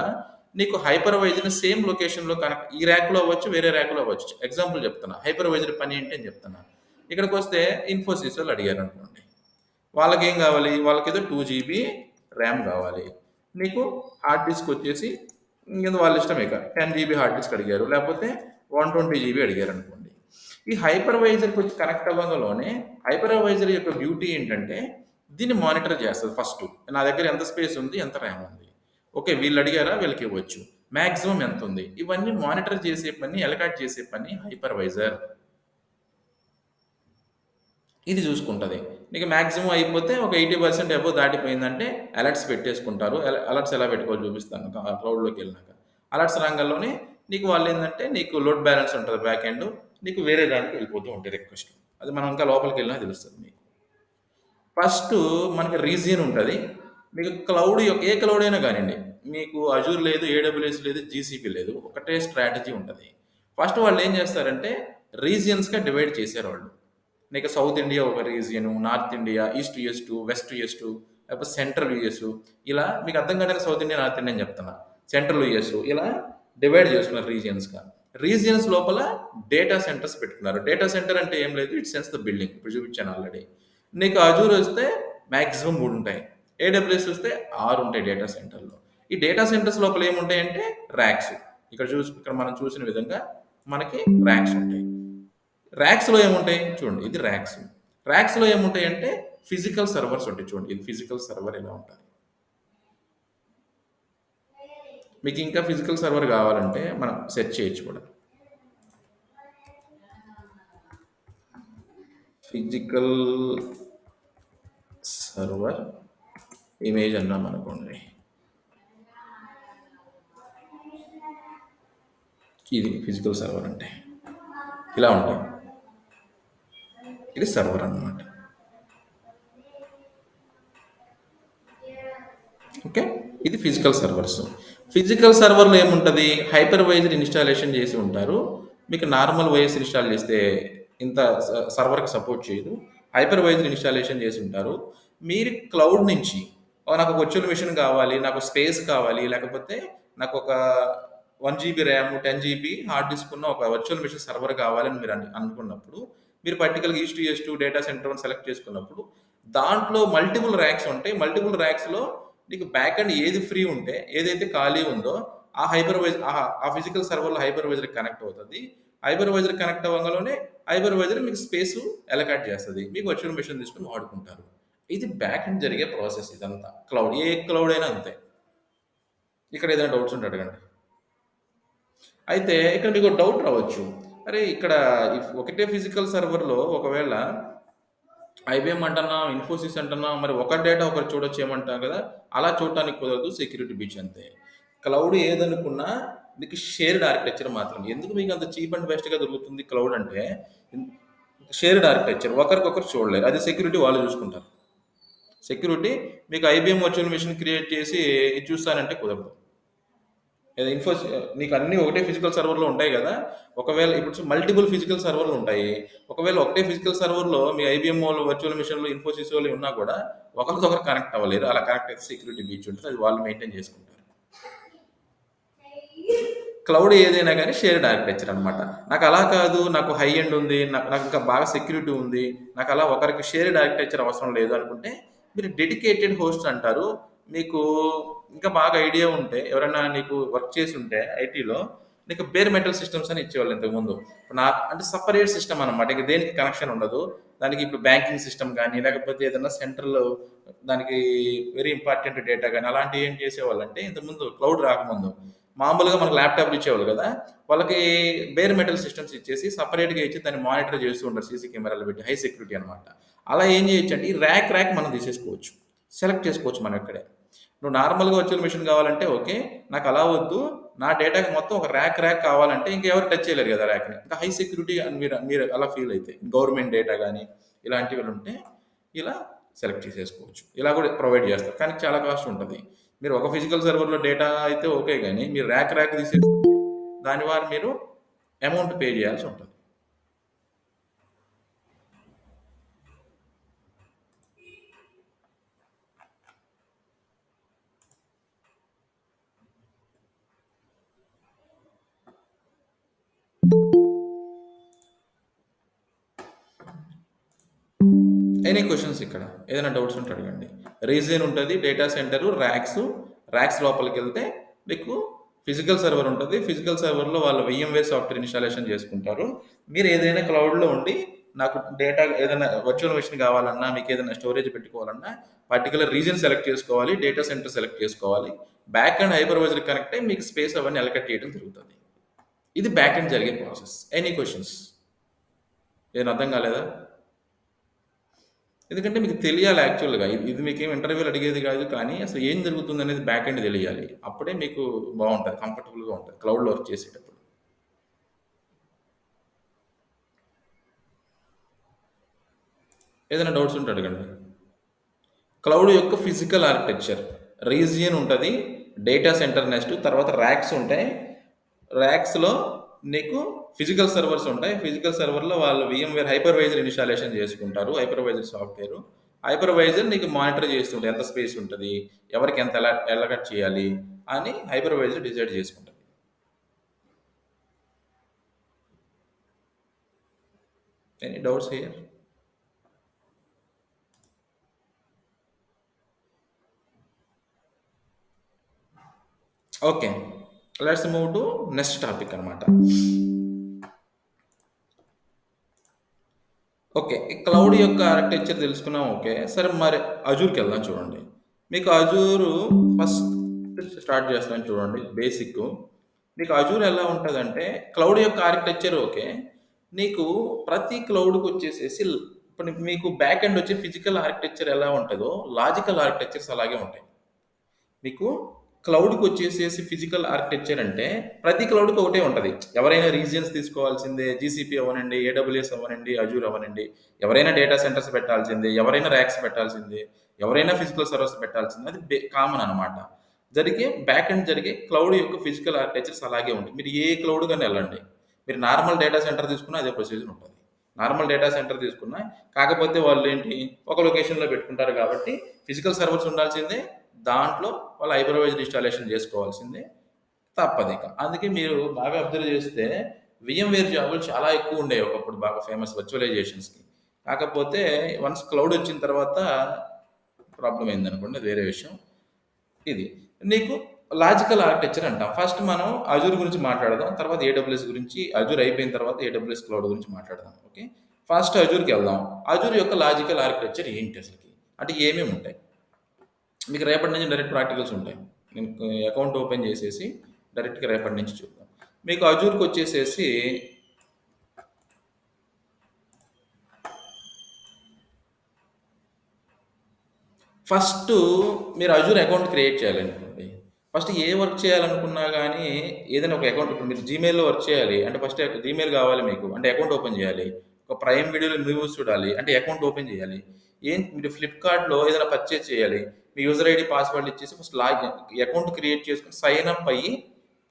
నీకు హైపర్వైజర్ని సేమ్ లొకేషన్లో కనెక్ట్, ఈ ర్యాక్లో అవ్వచ్చు, వేరే ర్యాక్లో అవ్వచ్చు. ఎగ్జాంపుల్ చెప్తున్నా, హైపర్వైజర్ పని ఏంటి అని చెప్తున్నా. ఇక్కడికి వస్తే ఇన్ఫోసిస్ వాళ్ళు అడిగారు అనుకోండి. వాళ్ళకి ఏం కావాలి? వాళ్ళకి ఏదో 2 జీబీ ర్యామ్ కావాలి. నీకు హార్డ్ డిస్క్ వచ్చేసి ఇంకేదో వాళ్ళ ఇష్టం, ఇక 10 జీబీ హార్డ్ డిస్క్ అడిగారు, లేకపోతే 120 జీబీ అడిగారు అనుకోండి. ఈ హైపర్వైజర్కి వచ్చి కనెక్ట్ అవ్వడంలోనే హైపర్వైజర్ యొక్క బ్యూటీ ఏంటంటే దీన్ని మానిటర్ చేస్తుంది. ఫస్ట్ నా దగ్గర ఎంత స్పేస్ ఉంది, ఎంత ర్యామ్ ఉంది, ఓకే వీళ్ళు అడిగారా, వీళ్ళకి ఇవ్వచ్చు, మ్యాక్సిమం ఎంత ఉంది, ఇవన్నీ మానిటర్ చేసే పని, ఎలకాట్ చేసే పని హైపర్వైజర్. ఇది చూసుకుంటుంది. నీకు మ్యాక్సిమం అయిపోతే ఒక 80% అబోవ్ దాటిపోయిందంటే అలర్ట్స్ పెట్టేసుకుంటారు. అలర్ట్స్ ఎలా పెట్టుకోవాలి చూపిస్తాను క్లౌడ్లోకి వెళ్ళినాక. అలర్ట్స్ రంగంలోనే నీకు వాళ్ళు ఏంటంటే నీకు లోడ్ బ్యాలెన్స్ ఉంటుంది బ్యాక్ ఎండ్, నీకు వేరే దానికి వెళ్ళిపోతూ ఉంటాయి రిక్వెస్ట్. అది మనం ఇంకా లోపలికి వెళ్ళినా తెలుస్తుంది మీకు. ఫస్ట్ మనకి రీజియన్ ఉంటుంది. మీకు క్లౌడ్ యొక్క ఏ క్లౌడ్ అయినా కానివ్వండి, మీకు అజూర్ లేదు, ఏడబ్ల్యూఎస్ లేదు, జీసీపీ లేదు, ఒకటే స్ట్రాటజీ ఉంటుంది. ఫస్ట్ వాళ్ళు ఏం చేస్తారంటే రీజియన్స్గా డివైడ్ చేశారు వాళ్ళు. నీకు సౌత్ ఇండియా ఒక region, north India, east US two, west US two, లేకపోతే సెంట్రల్ యూఎస్, ఇలా మీకు అర్థం కాదని సౌత్ ఇండియా, నార్త్ ఇండియా అని చెప్తున్నా, సెంట్రల్ యూఎస్, ఇలా డివైడ్ చేసుకున్నారు రీజియన్స్గా. రీజియన్స్ లోపల డేటా సెంటర్స్ పెట్టుకున్నారు. డేటా సెంటర్ అంటే ఏం లేదు, ఇట్ సెన్స్ ద బిల్డింగ్. ఇప్పుడు చూపించాను ఆల్రెడీ. నీకు అజూర్ వస్తే మ్యాక్సిమం 3 ఉంటాయి, ఏడబ్ల్యూఎస్ వస్తే 6 ఉంటాయి డేటా సెంటర్లో. ఈ డేటా సెంటర్స్ లోపల ఏముంటాయంటే ర్యాక్స్. ఇక్కడ మనం చూసిన విధంగా మనకి ర్యాక్స్ ఉంటాయి. ర్యాక్స్లో ఏముంటాయి చూడండి, ఇది ర్యాక్స్. ర్యాక్స్లో ఏముంటాయి అంటే ఫిజికల్ సర్వర్స్ ఉంటాయి. చూడండి, ఇది ఫిజికల్ సర్వర్ ఎలా ఉంటుంది. మీకు ఇంకా ఫిజికల్ సర్వర్ కావాలంటే మనం సెర్చ్ చేయొచ్చు కూడా. ఫిజికల్ సర్వర్ ఇమేజ్ అన్నాం అనుకోండి, ఇది ఫిజికల్ సర్వర్ అంటే ఇలా ఉంటాయి. ఇది సర్వర్ అన్నమాట. ఓకే, ఇది ఫిజికల్ సర్వర్స్. ఫిజికల్ సర్వర్లో ఏముంటుంది, హైపర్వైజర్ ఇన్స్టాలేషన్ చేసి ఉంటారు. మీకు నార్మల్ వైఎస్ ఇన్స్టాల్ చేస్తే ఇంత సర్వర్కి సపోర్ట్ చేయదు. హైపర్వైజర్ ఇన్స్టాలేషన్ చేసి ఉంటారు. మీరు క్లౌడ్ నుంచి నాకు ఒక వర్చువల్ మెషిన్ కావాలి, నాకు స్పేస్ కావాలి, లేకపోతే నాకు ఒక 1 GB RAM, 10 GB hard disk ఉన్న ఒక వర్చువల్ మెషిన్ సర్వర్ కావాలని మీరు అనుకున్నప్పుడు, మీరు పర్టికులర్గా east US two data centre select చేసుకున్నప్పుడు దాంట్లో మల్టిపుల్ ర్యాక్స్ ఉంటాయి. మల్టిపుల్ ర్యాక్స్లో నీకు బ్యాక్ అండ్ ఏది ఫ్రీ ఉంటే, ఏదైతే ఖాళీ ఉందో ఆ హైపర్వైజర్, ఆ ఫిజికల్ సర్వర్లో హైపర్వైజర్ కనెక్ట్ అవుతుంది. హైపర్వైజర్ కనెక్ట్ అవ్వగానే హైపర్వైజర్ మీకు స్పేస్ అలకాట్ చేస్తుంది. మీకు వర్చువల్ మెషిన్ తీసుకుని వాడుకుంటారు. ఇది బ్యాక్ ఎండ్ జరిగే ప్రాసెస్ ఇదంతా. క్లౌడ్ ఏ క్లౌడ్ అయినా అంతే. ఇక్కడ ఏదైనా డౌట్స్ ఉంటే అడగండి. అయితే ఇక్కడ మీకు డౌట్ రావచ్చు. అరే ఇక్కడ ఒకటే ఫిజికల్ సర్వర్‌లో ఒకవేళ ఐబీఎం అంటున్నాం, ఇన్ఫోసిస్ అంటున్నాం. మరి ఒకరి డేటా ఒకరు చూడొచ్చు ఏమంటాం కదా! అలా చూడటానికి కుదరదు. సెక్యూరిటీ బ్రీచ్ అంతే. క్లౌడ్ ఏదనుకున్నా మీకు షేర్డ్ ఆర్కిటెక్చర్ మాత్రమే. ఎందుకు మీకు అంత చీప్ అండ్ బెస్ట్‌గా దొరుకుతుంది క్లౌడ్ అంటే షేర్డ్ ఆర్కిటెక్చర్. ఒకరికొకరు చూడలేరు. అది సెక్యూరిటీ వాళ్ళు చూసుకుంటారు. సెక్యూరిటీ మీకు ఐబీఎం వర్చువల్ మెషిన్ క్రియేట్ చేసి ఇది చూస్తానంటే కుదరదు. లేదా నీకు అన్నీ ఒకటే ఫిజికల్ సర్వర్‌లో ఉంటాయి గదా! ఒకవేళ ఇప్పుడు మల్టిపుల్ ఫిజికల్ సర్వర్‌లు ఉంటాయి. ఒకవేళ ఒకటే ఫిజికల్ సర్వర్‌లో మీ ఐబీఎం వాళ్ళు వర్చువల్ మెషిన్‌లు, ఇన్ఫోసిస్ వాళ్ళు ఉన్నా కూడా ఒకరికొకరు కనెక్ట్ అవ్వలేరు. అలా కనెక్ట్ అయితే సెక్యూరిటీ బ్రీచ్ ఉంటుంది. అది వాళ్ళు మెయింటైన్ చేసుకుంటారు. క్లౌడ్ ఏదైనా గానీ షేర్డ్ ఆర్కిటెక్చర్ అనమాట. నాకు అలా కాదు, నాకు హై ఎండ్ ఉంది, నాకు ఇంకా బాగా సెక్యూరిటీ ఉంది, నాకు అలా ఒకరికి షేర్డ్ ఆర్కిటెక్చర్ అవసరం లేదు అనుకుంటే మీరు డెడికేటెడ్ హోస్ట్ అంటారు. మీకు ఇంకా బాగా ఐడియా ఉంటే ఎవరైనా నీకు వర్క్ చేసి ఉంటే ఐటీలో నీకు బేర్ మెటల్ సిస్టమ్స్ అని ఇచ్చేవాళ్ళు ఇంతకుముందు. అంటే సపరేట్ సిస్టమ్ అనమాట. ఇంక దేనికి కనెక్షన్ ఉండదు. దానికి ఇప్పుడు బ్యాంకింగ్ సిస్టమ్ కానీ లేకపోతే ఏదైనా సెంట్రల్ దానికి వెరీ ఇంపార్టెంట్ డేటా కానీ అలాంటివి ఏం చేసేవాళ్ళంటే ఇంతకుముందు క్లౌడ్ రాకముందు మామూలుగా మనకు ల్యాప్టాప్లు ఇచ్చేవాళ్ళు కదా! వాళ్ళకి బేర్ మెటల్ సిస్టమ్స్ ఇచ్చేసి సెపరేట్‌గా ఇచ్చి దాన్ని మానిటర్ చేస్తూ ఉంటారు సీసీ కెమెరాలు పెట్టి. హై సెక్యూరిటీ అనమాట. అలా ఏం చేయొచ్చంటే ఈ ర్యాక్ మనం తీసేసుకోవచ్చు. సెలెక్ట్ చేసుకోవచ్చు మనం ఇక్కడే. నువ్వు నార్మల్‌గా వర్చువల్ మెషిన్ కావాలంటే ఓకే. నాకు అలా వద్దు. నా డేటాకి మొత్తం ఒక ర్యాక్ కావాలంటే ఇంకెవరు టచ్ చేయలేరు కదా ర్యాక్‌ని. ఇంకా హై సెక్యూరిటీ అని మీరు మీరు అలా ఫీల్ అయితే గవర్నమెంట్ డేటా గాని ఇలాంటివి ఉంటే ఇలా సెలెక్ట్ చేసేసుకోవచ్చు. ఇలా కూడా ప్రొవైడ్ చేస్తారు. కానీ చాలా కాస్ట్ ఉంటది. మీరు ఒక ఫిజికల్ సర్వర్‌లో డేటా అయితే ఓకే గానీ మీరు ర్యాక్ తీసేస్తే దాని వారు మీరు అమౌంట్ పే చేయాల్సి ఉంటది. ఎనీ క్వెషన్స్ ఇక్కడ? ఏదైనా డౌట్స్ ఉంటే అడగండి. రీజియన్ ఉంటది. డేటా సెంటరు, ర్యాక్స్ లోపలికెళ్తే మీకు ఫిజికల్ సర్వర్ ఉంటది. ఫిజికల్ సర్వర్‌లో వాళ్ళు వీఎంవేర్ సాఫ్ట్‌వేర్ ఇన్‌స్టాలేషన్ చేసుకుంటారు. మీరు ఏదైనా క్లౌడ్‌లో ఉండి నాకు డేటా ఏదైనా వర్చువల్ మెషిన్ కావాలన్నా, మీకేదైనా స్టోరేజ్ పెట్టుకోవాలన్నా పర్టిక్యులర్ రీజియన్ సెలెక్ట్ చేసుకోవాలి. డేటా సెంటర్ సెలెక్ట్ చేసుకోవాలి. బ్యాక్ అండ్ హైపర్వైజర్ కనెక్ట్ అయ్యి మీకు స్పేస్ అవన్నీ అలొకేట్ చేయడం జరుగుతది. ఇది బ్యాక్ ఎండ్ జరిగే ప్రాసెస్. Any questions? ఏమైనా అర్థం కాలేదా? ఎందుకంటే మీకు తెలియాలి యాక్చువల్‌గా. ఇది మీకేం ఇంటర్వ్యూలో అడిగేది కాదు. కానీ అసలు ఏం జరుగుతుందనేది బ్యాక్ ఎండ్ తెలియాలి. అప్పుడే మీకు బావుంటది. కంఫర్టబుల్‌గా ఉంటది. క్లౌడ్‌లో వర్క్ చేసేటప్పుడు. ఏదైనా డౌట్స్ ఉంటే అడగండి. క్లౌడ్ యొక్క ఫిజికల్ ఆర్కిటెక్చర్. రీజియన్ ఉంటది. డేటా సెంటర్ నెక్స్ట్ తర్వాత ర్యాక్స్ ఉంటాయి. ర్యాక్స్‌లో నీకు ఫిజికల్ సర్వర్స్ ఉంటాయి. ఫిజికల్ సర్వర్‌లో వాళ్ళు వీఎంవేర్ హైపర్వైజర్ ఇన్‌స్టాలేషన్ చేసుకుంటారు. Hypervisor software. హైపర్వైజర్ నీకు మానిటర్ చేస్తుంటది. ఎంత స్పేస్ ఉంటది? ఎవరికి ఎంత ఎలకట్ చేయాలి? అని హైపర్వైజర్ డిసైడ్ చేసుకుంటది. Any doubts here? Okay. Let's move to next topic అన్నమాట. ఓకే. ఈ క్లౌడ్ యొక్క ఆర్కిటెక్చర్ తెలుసుకున్నాం ఓకే. సరే మరి అజూర్‌కెళ్దాం చూడండి. మీకు అజూరు ఫస్ట్ స్టార్ట్ చేస్తాను చూడండి బేసిక్కు. మీకు అజూర్ ఎలా ఉంటదంటే క్లౌడ్ యొక్క ఆర్కిటెక్చర్ ఓకే. నీకు ప్రతి క్లౌడ్‌కొచ్చేసేసి ఇప్పుడు మీకు బ్యాక్ ఎండ్ వచ్చి ఫిజికల్ ఆర్కిటెక్చర్ ఎలా ఉంటదో లాజికల్ ఆర్కిటెక్చర్స్ అలాగే ఉంటాయి. మీకు క్లౌడ్‌కొచ్చేసేసి ఫిజికల్ ఆర్కిటెక్చర్ అంటే ప్రతి క్లౌడ్‌కి ఒకటే ఉంటది. ఎవరైనా రీజియన్స్ తీసుకోవాల్సిందే. జీసీపీ అవ్వనండి, ఏడబ్ల్యూఎస్ అవ్వనండి, అజూర్ అవ్వనండి. ఎవరైనా డేటా సెంటర్స్ పెట్టాల్సిందే. ఎవరైనా ర్యాక్స్ పెట్టాల్సిందే. ఎవరైనా ఫిజికల్ సర్వర్స్ పెట్టాల్సిందే. అది కామన్ అనమాట. బ్యాక్ ఎండ్ జరిగే క్లౌడ్ యొక్క ఫిజికల్ ఆర్కిటెక్చర్స్ అలాగే ఉంటాయి. మీరు ఏ క్లౌడ్ గాని ఎళ్ళండి. మీరు నార్మల్ డేటా సెంటర్ తీసుకున్నా అదే ప్రొసీజర్ ఉంటది. నార్మల్ డేటా సెంటర్ తీసుకున్నా కాకపోతే వాళ్ళేంటి ఒక లొకేషన్‌లో పెట్టుకుంటారు కాబట్టి ఫిజికల్ సర్వర్స్ ఉండాల్సిందే. దాంట్లో వాళ్ళు హైపర్వైజర్ ఇన్‌స్టాలేషన్ చేసుకోవాల్సిందే. తప్పదిక. అందుకే మీరు బాగా అబ్జర్వ్ చేస్తే వీఎంవేర్ జాబులు చాలా ఎక్కువుండేవి ఒకప్పుడు బాగా ఫేమస్ వర్చువలైజేషన్స్‌కి. కాకపోతే వన్స్ క్లౌడ్ వచ్చిన తర్వాత ప్రాబ్లమ్ అయిందనుకోండి. అది వేరే విషయం. ఇది. నీకు లాజికల్ ఆర్కిటెక్చర్ అంటాం. ఫస్ట్ మనం అజూర్ గురించి మాట్లాడదాం. తర్వాత ఏడబ్ల్యూఎస్ గురించి అజూర్ అయిపోయిన తర్వాత ఏడబ్ల్యూఎస్ క్లౌడ్ గురించి మాట్లాడదాం. ఓకే. ఫస్ట్ అజూర్‌కెళ్దాం. అజూర్ యొక్క లాజికల్ ఆర్కిటెక్చర్ ఏంటి అసలకి? అంటే ఏమేమి ఉంటాయి మీకు రేపటి నుంచి డైరెక్ట్ ప్రాక్టికల్స్ ఉంటాయి. నేను అకౌంట్ ఓపెన్ చేసేసి డైరెక్ట్‌గా రేపటి నుంచి చూద్దాం. మీకు అజూర్‌కి వచ్చేసేసి ఫస్టు మీరు అజూర్ అకౌంట్ క్రియేట్ చేయాలనుకోండి. ఫస్ట్ ఏ వర్క్ చేయాలనుకున్నా గానీ, ఏదైనా ఒక అకౌంట్ ఇప్పుడు మీరు జీమెయిల్‌లో వర్క్ చేయాలి. అంటే ఫస్ట్ జీమెయిల్ కావాలి మీకు. అంటే అకౌంట్ ఓపెన్ చేయాలి. ఒక ప్రైమ్ వీడియోలో మూవీస్ చూడాలి. అంటే అకౌంట్ ఓపెన్ చేయాలి. మీరు ఫ్లిప్‌కార్ట్‌లో ఏదైనా పర్చేజ్ చేయాలి. మీ యూజర్ ఐడీ, పాస్వర్డ్ ఇచ్చేసి ఫస్ట్ అకౌంట్ క్రియేట్ చేసుకొని సైన్ అప్ అయ్యి,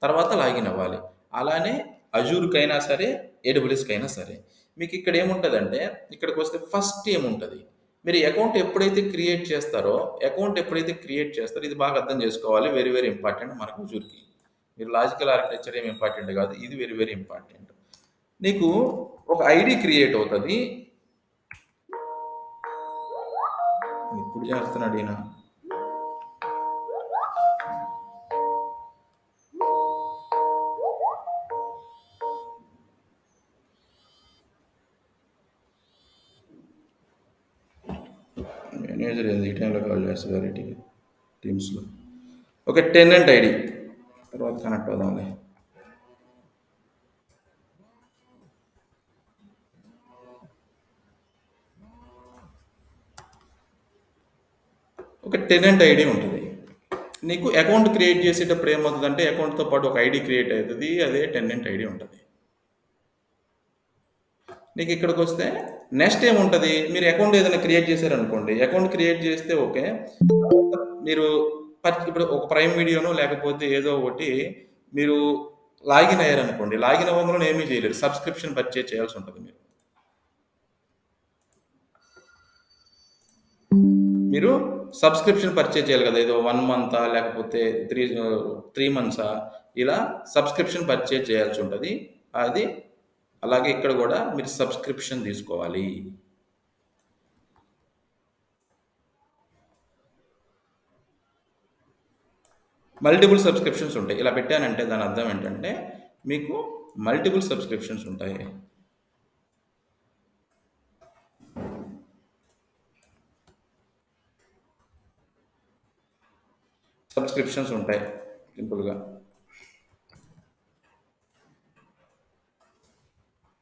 తర్వాత లాగిన్ అవ్వాలి. అలానే అజూర్‌కైనా సరే, ఏడబ్ల్యూఎస్‌కైనా సరే. మీకిక్కడ ఏముంటదంటే, ఇక్కడికొస్తే ఫస్ట్ ఏముంటది? మీరు అకౌంట్ ఎప్పుడైతే క్రియేట్ చేస్తారో, ఇది బాగా అర్థం చేసుకోవాలి. వెరీ, వెరీ ఇంపార్టెంట్ మనకు హుజూర్‌కి. మీరు లాజికల్ ఆర్కిటెక్చర్ ఏమి ఇంపార్టెంట్ కాదు. ఇది వెరీ, వెరీ ఇంపార్టెంట్. నీకు ఒక ఐడీ క్రియేట్ అవుతది. ఇప్పుడు చేస్తున్నాడు ఈయన. మేనేజర్ ఏంది ఈ టైంలో కాల్ చేస్తారు వెరైటీగా టీమ్స్‌లో. ఒక టెనెంట్ ఐడి. తర్వాత కనెక్ట్ అవుదాంలే. ఒక టెనెంట్ ఐడి ఉంటది. నీకు అకౌంట్ క్రియేట్ చేసేటప్పుడు ఏమవుతదంటే, అకౌంట్‌తో పాటు ఒక ఐడి క్రియేట్ అయితది. అదే టెనెంట్ ఐడి ఉంటది. నీకు ఇక్కడికొస్తే నెక్స్ట్ ఏముంటది? మీరు అకౌంట్ ఏదైనా క్రియేట్ చేశారనుకోండి. అకౌంట్ క్రియేట్ చేస్తే ఓకే. మీరు ఇప్పుడు ఒక ప్రైమ్ వీడియోనో లేకపోతే ఏదో ఒకటి మీరు లాగిన్ అయ్యారనుకోండి. లాగిన్ అవ్వంగానే ఏమీ చేయలేరు. సబ్స్క్రిప్షన్ పర్చేజ్ చేయాల్సి ఉంటది మీరు. మీరు సబ్స్క్రిప్షన్ పర్చేజ్ చేయాలి కదా! ఏదో 1 మంతా లేకపోతే 3 మంత్సా ఇలా సబ్స్క్రిప్షన్ పర్చేజ్ చేయాల్సి ఉంటది. అది అలాగే ఇక్కడ కూడా మీరు సబ్స్క్రిప్షన్ తీసుకోవాలి. మల్టిపుల్ సబ్స్క్రిప్షన్స్ ఉంటాయి. ఇలా పెట్టానంటే దాని అర్థం ఏంటంటే మీకు మల్టిపుల్ సబ్స్క్రిప్షన్స్ ఉంటాయి. సబ్స్క్రిప్షన్స్ ఉంటాయి సింపుల్‌గా.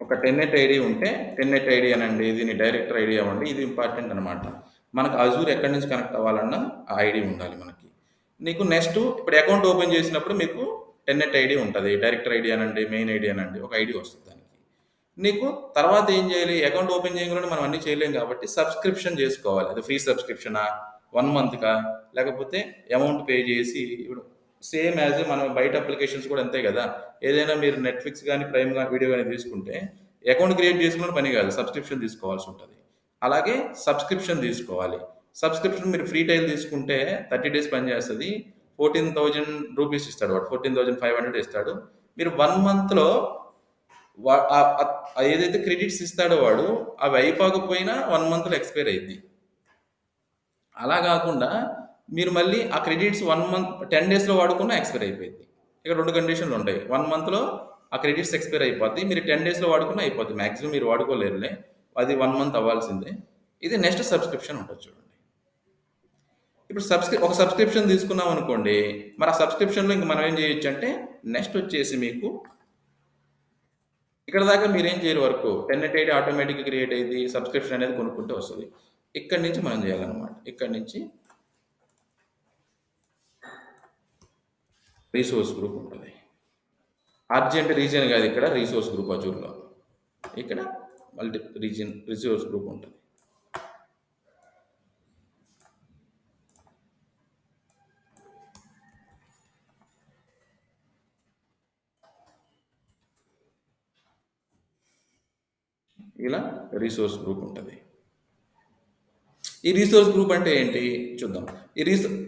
ఒక టెన్నెట్ ఐడి ఉంటే టెన్నెట్ ఐడి అనండి, దీన్ని డైరెక్టర్ ఐడి అవ్వండి. ఇది ఇంపార్టెంట్ అనమాట. మనకు అజూర్ ఎక్కడి నుంచి కనెక్ట్ అవ్వాలన్నా ఆ ఐడి ఉండాలి మనకి. నీకు నెక్స్ట్ ఇప్పుడు అకౌంట్ ఓపెన్ చేసినప్పుడు మీకు టెన్నెట్ ఐడి ఉంటది. డైరెక్టర్ ఐడి అనండి, మెయిన్ ఐడి అనండి. ఒక ఐడి వస్తది దానికి. నీకు తర్వాత ఏం చేయాలి? అకౌంట్ ఓపెన్ చేయగానే మనం అన్నీ చేయలేం కాబట్టి సబ్స్క్రిప్షన్ చేసుకోవాలి. అది ఫ్రీ సబ్స్క్రిప్షనా? 1 మంత్‌కా? లేకపోతే అమౌంట్ పే చేసి ఇప్పుడు సేమ్ యాజ్ మనం బయట అప్లికేషన్స్ కూడా అంతే కదా! ఏదైనా మీరు నెట్‌ఫ్లిక్స్ గాని, ప్రైమ్ గాని వీడియో గాని తీసుకుంటే అకౌంట్ క్రియేట్ చేసుకున్న పని కాదు. సబ్స్క్రిప్షన్ తీసుకోవాల్సి ఉంటది. అలాగే సబ్స్క్రిప్షన్ తీసుకోవాలి. సబ్స్క్రిప్షన్ మీరు ఫ్రీ ట్రయల్ తీసుకుంటే 30 డేస్ పనిచేస్తది. ₹14,000 ఇస్తాడు వాడు. 14,500 ఇస్తాడు. మీరు 1 మంత్‌లో ఏదైతే క్రెడిట్స్ ఇస్తాడో వాడు అవి అయిపోకపోయినా 1 మంత్‌లో ఎక్స్‌పైర్ అయిద్ది. అలా గాకుండా మీరు మళ్ళీ ఆ క్రెడిట్స్ 1 మంత్ 10 డేస్‌లో వాడుకున్నా ఎక్స్‌పైర్ అయిపోయిద్ది. ఇక్కడ 2 కండిషన్‌లు ఉంటాయి. 1 మంత్‌లో ఆ క్రెడిట్స్ ఎక్స్‌పైర్ అయిపోద్ది. మీరు 10 డేస్‌లో వాడుకున్నా అయిపోద్ది. మాక్సిమం మీరు వాడుకోలేరులే. అది 1 మంత్ అవ్వాల్సిందే. ఇది నెక్స్ట్ సబ్స్క్రిప్షన్ ఉంటది చూడండి. ఇప్పుడు ఒక సబ్స్క్రిప్షన్ తీసుకున్నాం అనుకోండి. మరి ఆ సబ్స్క్రిప్షన్‌లో ఇంక మనం ఏం చేయొచ్చంటే నెక్స్ట్ వచ్చేసి మీకు ఇక్కడ దాకా మీరేం చేయరు వర్కు. టెన్నెట్ ఐడి ఆటోమేటిక్‌గా క్రియేట్ అయ్యిద్ది. సబ్స్క్రిప్షన్ అనేది కొనుక్కుంటే వస్తది. ఇక్కడి నుంచి మనం చేయాలన్నమాట. ఇక్కడి నుంచి రిసోర్స్ గ్రూప్ ఉంటది. అర్జెంట్ రీజియన్ కాదు ఇక్కడ రిసోర్స్ గ్రూప్ అజూర్‌లో. ఇక్కడ రిసోర్స్ గ్రూప్ ఉంటది. ఇలా రిసోర్స్ గ్రూప్ ఉంటది. ఈ రిసోర్స్ గ్రూప్ అంటే ఏంటి? చూద్దాం. ఈ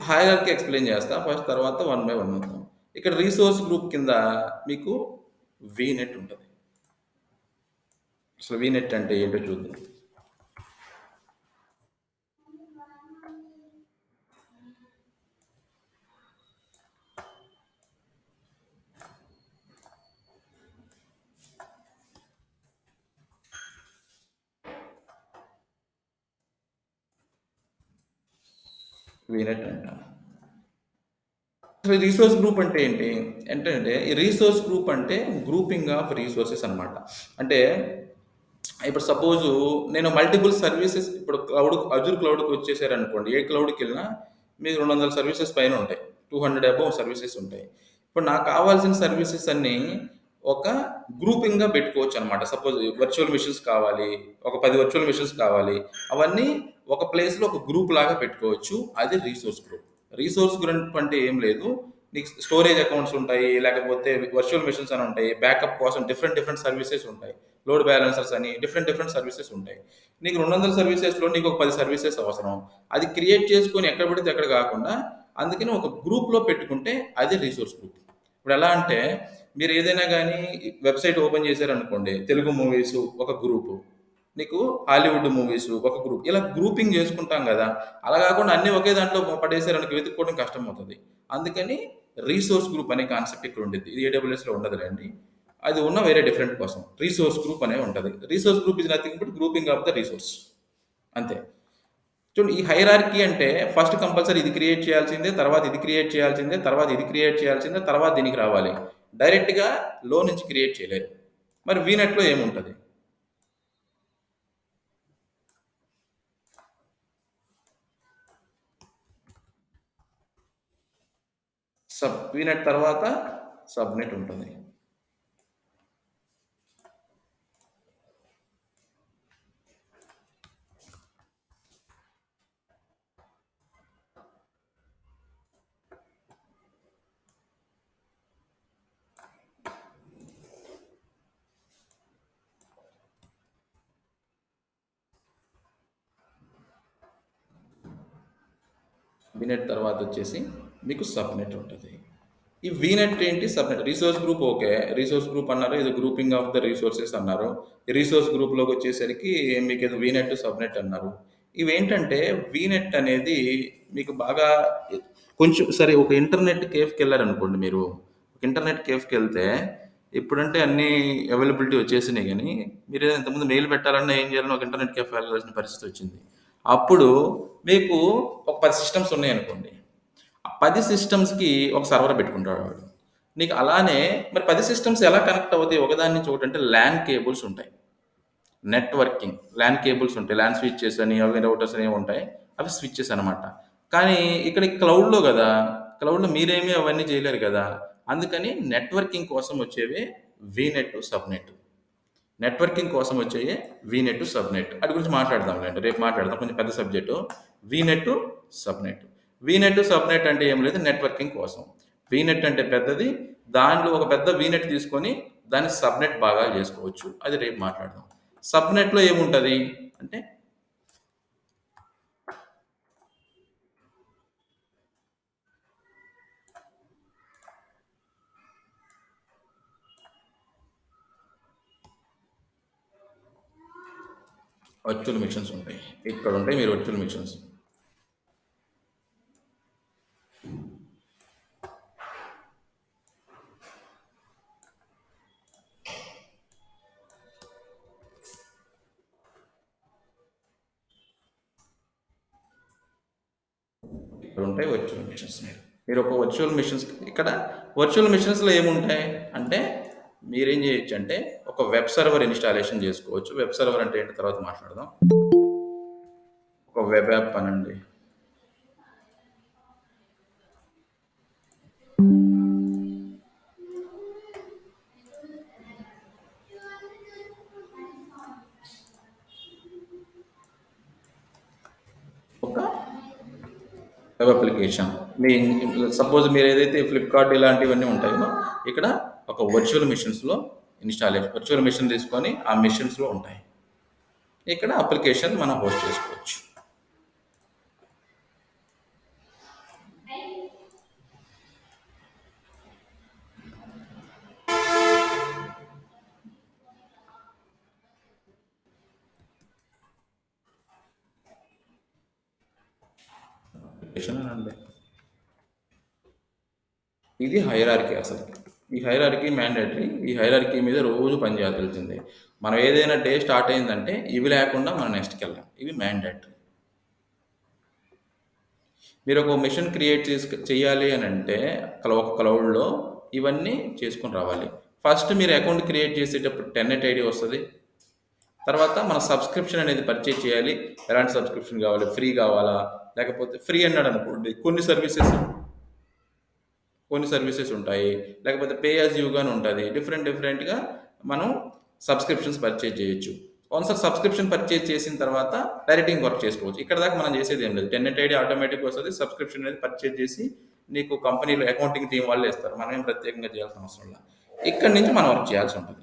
హైరార్కీ ఎక్స్‌ప్లెయిన్ చేస్తా. ఫస్ట్ తర్వాత 1 బై 1 వద్దాం. ఇక్కడ రిసోర్స్ గ్రూప్ కింద మీకు వీనెట్ ఉంటది. అసలు వీనెట్ అంటే ఏంటో చూద్దాం. వీనెట్ అంటాం. అసలు రీసోర్స్ గ్రూప్ అంటే ఏంటి? ఏంటంటే ఈ రీసోర్స్ గ్రూప్ అంటే గ్రూపింగ్ ఆఫ్ రీసోర్సెస్ అనమాట. అంటే ఇప్పుడు సపోజు నేను మల్టిపుల్ సర్వీసెస్ ఇప్పుడు అజూర్ క్లౌడ్‌కి వచ్చేసారనుకోండి. ఏ క్లౌడ్‌కెళ్ళినా మీకు 200 సర్వీసెస్ పైన ఉంటాయి. 200 అబోవ్ సర్వీసెస్ ఉంటాయి. ఇప్పుడు నాకు కావాల్సిన సర్వీసెస్ అన్నీ ఒక గ్రూపింగ్‌గా పెట్టుకోవచ్చనమాట. సపోజ్ వర్చువల్ మెషిన్స్ కావాలి. ఒక 10 వర్చువల్ మెషిన్స్ కావాలి. అవన్నీ ఒక ప్లేస్‌లో ఒక గ్రూప్ లాగా పెట్టుకోవచ్చు. అది రీసోర్స్ గ్రూప్. రీసోర్స్ గ్రూప్ అంటే ఏం లేదు. నీకు స్టోరేజ్ అకౌంట్స్ ఉంటాయి. లేకపోతే వర్చువల్ మెషిన్స్ అని ఉంటాయి. బ్యాకప్ కోసం డిఫరెంట్ డిఫరెంట్ సర్వీసెస్ ఉంటాయి. లోడ్ బ్యాలెన్సర్స్ అని డిఫరెంట్ డిఫరెంట్ సర్వీసెస్ ఉంటాయి. నీకు 200 సర్వీసెస్‌లో నీకు ఒక 10 సర్వీసెస్ అవసరం. అది క్రియేట్ చేసుకొని ఎక్కడ పడితే అక్కడ కాకుండా అందుకని ఒక గ్రూప్‌లో పెట్టుకుంటే అది రీసోర్స్ గ్రూప్. ఇప్పుడు ఎలా అంటే మీరు ఏదైనా గానీ వెబ్‌సైట్ ఓపెన్ చేశారనుకోండి. తెలుగు మూవీసు ఒక గ్రూపు. నీకు హాలీవుడ్ మూవీస్ ఒక గ్రూప్. ఇలా గ్రూపింగ్ చేసుకుంటాం గదా! అలా గాకుండా అన్నీ ఒకే దాంట్లో పడేసారనుకో వెతుక్కోవడం కష్టమవుతది. అందుకని రీసోర్స్ గ్రూప్ అనే కాన్సెప్ట్ ఇక్కడ ఉండిద్ది. ఇది ఏడబ్ల్యూఎస్‌లో ఉండదులెండి. అది ఉన్న వేరే డిఫరెంట్ కోసం. రీసోర్స్ గ్రూప్ అనేది ఉంటది. Resource group is nothing but grouping of the resource. అంతే. చూడండి ఈ హైరార్కీ అంటే ఫస్ట్ కంపల్సరీ ఇది క్రియేట్ చేయాల్సిందే, తర్వాత ఇది క్రియేట్ చేయాల్సిందే, తర్వాత ఇది క్రియేట్ చేయాల్సిందే, తర్వాత దీనికి రావాలి. డైరెక్ట్‌గా లో నుంచి క్రియేట్ చేయలేరు. మరి వీనెట్‌లో ఏముంటది? వీనెట్ తర్వాత సబ్‌నెట్ ఉంటుంది. వీనెట్ తర్వాత వచ్చేసి మీకు సబ్‌నెట్ ఉంటది. ఈ వీనెట్ ఏంటి? Subnet. Resource group okay. Resource group అన్నారు. ఇది గ్రూపింగ్ ఆఫ్ ద రిసోర్సెస్ అన్నారు. ఈ రిసోర్స్ గ్రూప్‌లోకి వచ్చేసరికి మీకేదో వీనెట్, సబ్‌నెట్ అన్నారు. ఇవేంటంటే వీనెట్ అనేది మీకు బాగా కొంచెం సరే ఒక ఇంటర్నెట్ కేఫ్‌కెళ్లారనుకోండి మీరు. ఒక ఇంటర్నెట్ కేఫ్‌కెళ్తే ఇప్పుడంటే అన్నీ అవైలబిలిటీ వచ్చేసినాయి గానీ, మీరు ఇంతకుముందు మెయిల్ పెట్టాలన్నా ఏం చేయాలన్నా ఒక ఇంటర్నెట్ కేఫ్ వెళ్ళాల్సిన పరిస్థితి వచ్చింది. అప్పుడు మీకు ఒక 10 సిస్టమ్స్ ఉన్నాయనుకోండి. ఆ 10 సిస్టమ్స్‌కి ఒక సర్వర్ పెట్టుకుంటాడు వాడు. నీకు అలానే మరి 10 సిస్టమ్స్ ఎలా కనెక్ట్ అవుతాయి ఒకదాని నుంచి ఒకటి అంటే ల్యాన్ కేబుల్స్ ఉంటాయి. నెట్వర్కింగ్ ల్యాన్ కేబుల్స్ ఉంటాయి. ల్యాన్ స్విచెస్ అని అవి రౌటర్స్ అనేవి ఉంటాయి. అవి స్విచెస్ అనమాట. కానీ ఇక్కడ క్లౌడ్‌లో గదా! క్లౌడ్‌లో మీరేమి అవన్నీ చేయలేరు గదా! అందుకని నెట్వర్కింగ్ కోసం వచ్చేవే వీనెట్, సబ్‌నెట్. నెట్వర్కింగ్ కోసం వచ్చేయే వీనెట్, సబ్‌నెట్. ఆటి గురించి మాట్లాడదాంలెండి. రేపు మాట్లాడదాం. కొంచెం పెద్ద subject. Vignette, subnet. Vignette, subnet అంటే ఏం లేదు నెట్వర్కింగ్ కోసం. వీనెట్ అంటే పెద్దది. దాంట్లో ఒక పెద్ద వీనెట్ తీసుకొని దాన్ని సబ్‌నెట్ భాగాలు చేసుకోవచ్చు. అది రేపు మాట్లాడదాం. సబ్‌నెట్‌లో ఏముంటది అంటే వర్చువల్ మిషన్స్ ఉంటాయి. ఇక్కడ ఉంటాయి మీరు వర్చువల్ మిషన్స్. ఇక్కడ ఉంటాయి వర్చువల్ మిషన్స్ మీరు. మీరు ఒక వర్చువల్ మిషన్స్ ఇక్కడ వర్చువల్ మిషన్స్‌లో ఏముంటాయి అంటే మీరేం చేయొచ్చు అంటే ఒక వెబ్ సర్వర్ ఇన్‌స్టాలేషన్ చేసుకోవచ్చు. వెబ్ సర్వర్ అంటే ఏంటో తర్వాత మాట్లాడదాం. ఒక వెబ్ యాప్ అనండి. ఒక వెబ్ అప్లికేషన్. మీ సపోజ్ మీరు ఏదైతే ఫ్లిప్‌కార్ట్ ఇలాంటివన్నీ ఉంటాయో ఇక్కడ ఒక వర్చువల్ మిషన్స్‌లో వర్చువల్ మిషన్ తీసుకొని ఆ మిషన్స్‌లో ఉంటాయి. ఇక్కడ అప్లికేషన్ మనం హోస్ట్ చేసుకోవచ్చు. అప్లికేషన్ అనండి. ఇది హైరార్కీ అసలు. ఈ హైరార్కీ మ్యాండేటరీ. ఈ హైరార్కీ మీద రోజు పని చేయాల్సిందే. మనం ఏదైనా డే స్టార్ట్ అయిందంటే ఇవి లేకుండా మనం నెక్స్ట్‌కెళ్ళాం. ఇవి మ్యాండేటరీ. మీరు ఒక మెషిన్ క్రియేట్ చేయాలి అని అంటే ఒక క్లౌడ్లో ఇవన్నీ చేసుకొని రావాలి. ఫస్ట్ మీరు అకౌంట్ క్రియేట్ చేసేటప్పుడు టెన్నెట్ ఐడి వస్తుంది. తర్వాత మన సబ్స్క్రిప్షన్ అనేది పర్చేజ్ చేయాలి. ఎలాంటి సబ్స్క్రిప్షన్ కావాలి, ఫ్రీ కావాలా, లేకపోతే ఫ్రీ అన్నాడు అనుకోండి కొన్ని సర్వీసెస్ ఉంటాయి, లేకపోతే పే యాజ్ యూ గాని ఉంటుంది. డిఫరెంట్గా మనం సబ్స్క్రిప్షన్స్ పర్చేజ్ చేయొచ్చు. వన్స్ సబ్స్క్రిప్షన్ పర్చేజ్ చేసిన తర్వాత డైరెక్టింగ్ వర్క్ చేసుకోవచ్చు. ఇక్కడ దాకా మనం చేసేది ఏం లేదు. టెన్నెట్ ఐడి ఆటోమేటిక్ వస్తుంది. సబ్స్క్రిప్షన్ అనేది పర్చేజ్ చేసి నీకు కంపెనీలో అకౌంటింగ్ టీం వాళ్ళు ఇస్తారు. మనం ఏం ప్రత్యేకంగా చేయాల్సిన అవసరం లేదు. ఇక్కడ నుంచి మనం వర్క్ చేయాల్సి ఉంటుంది.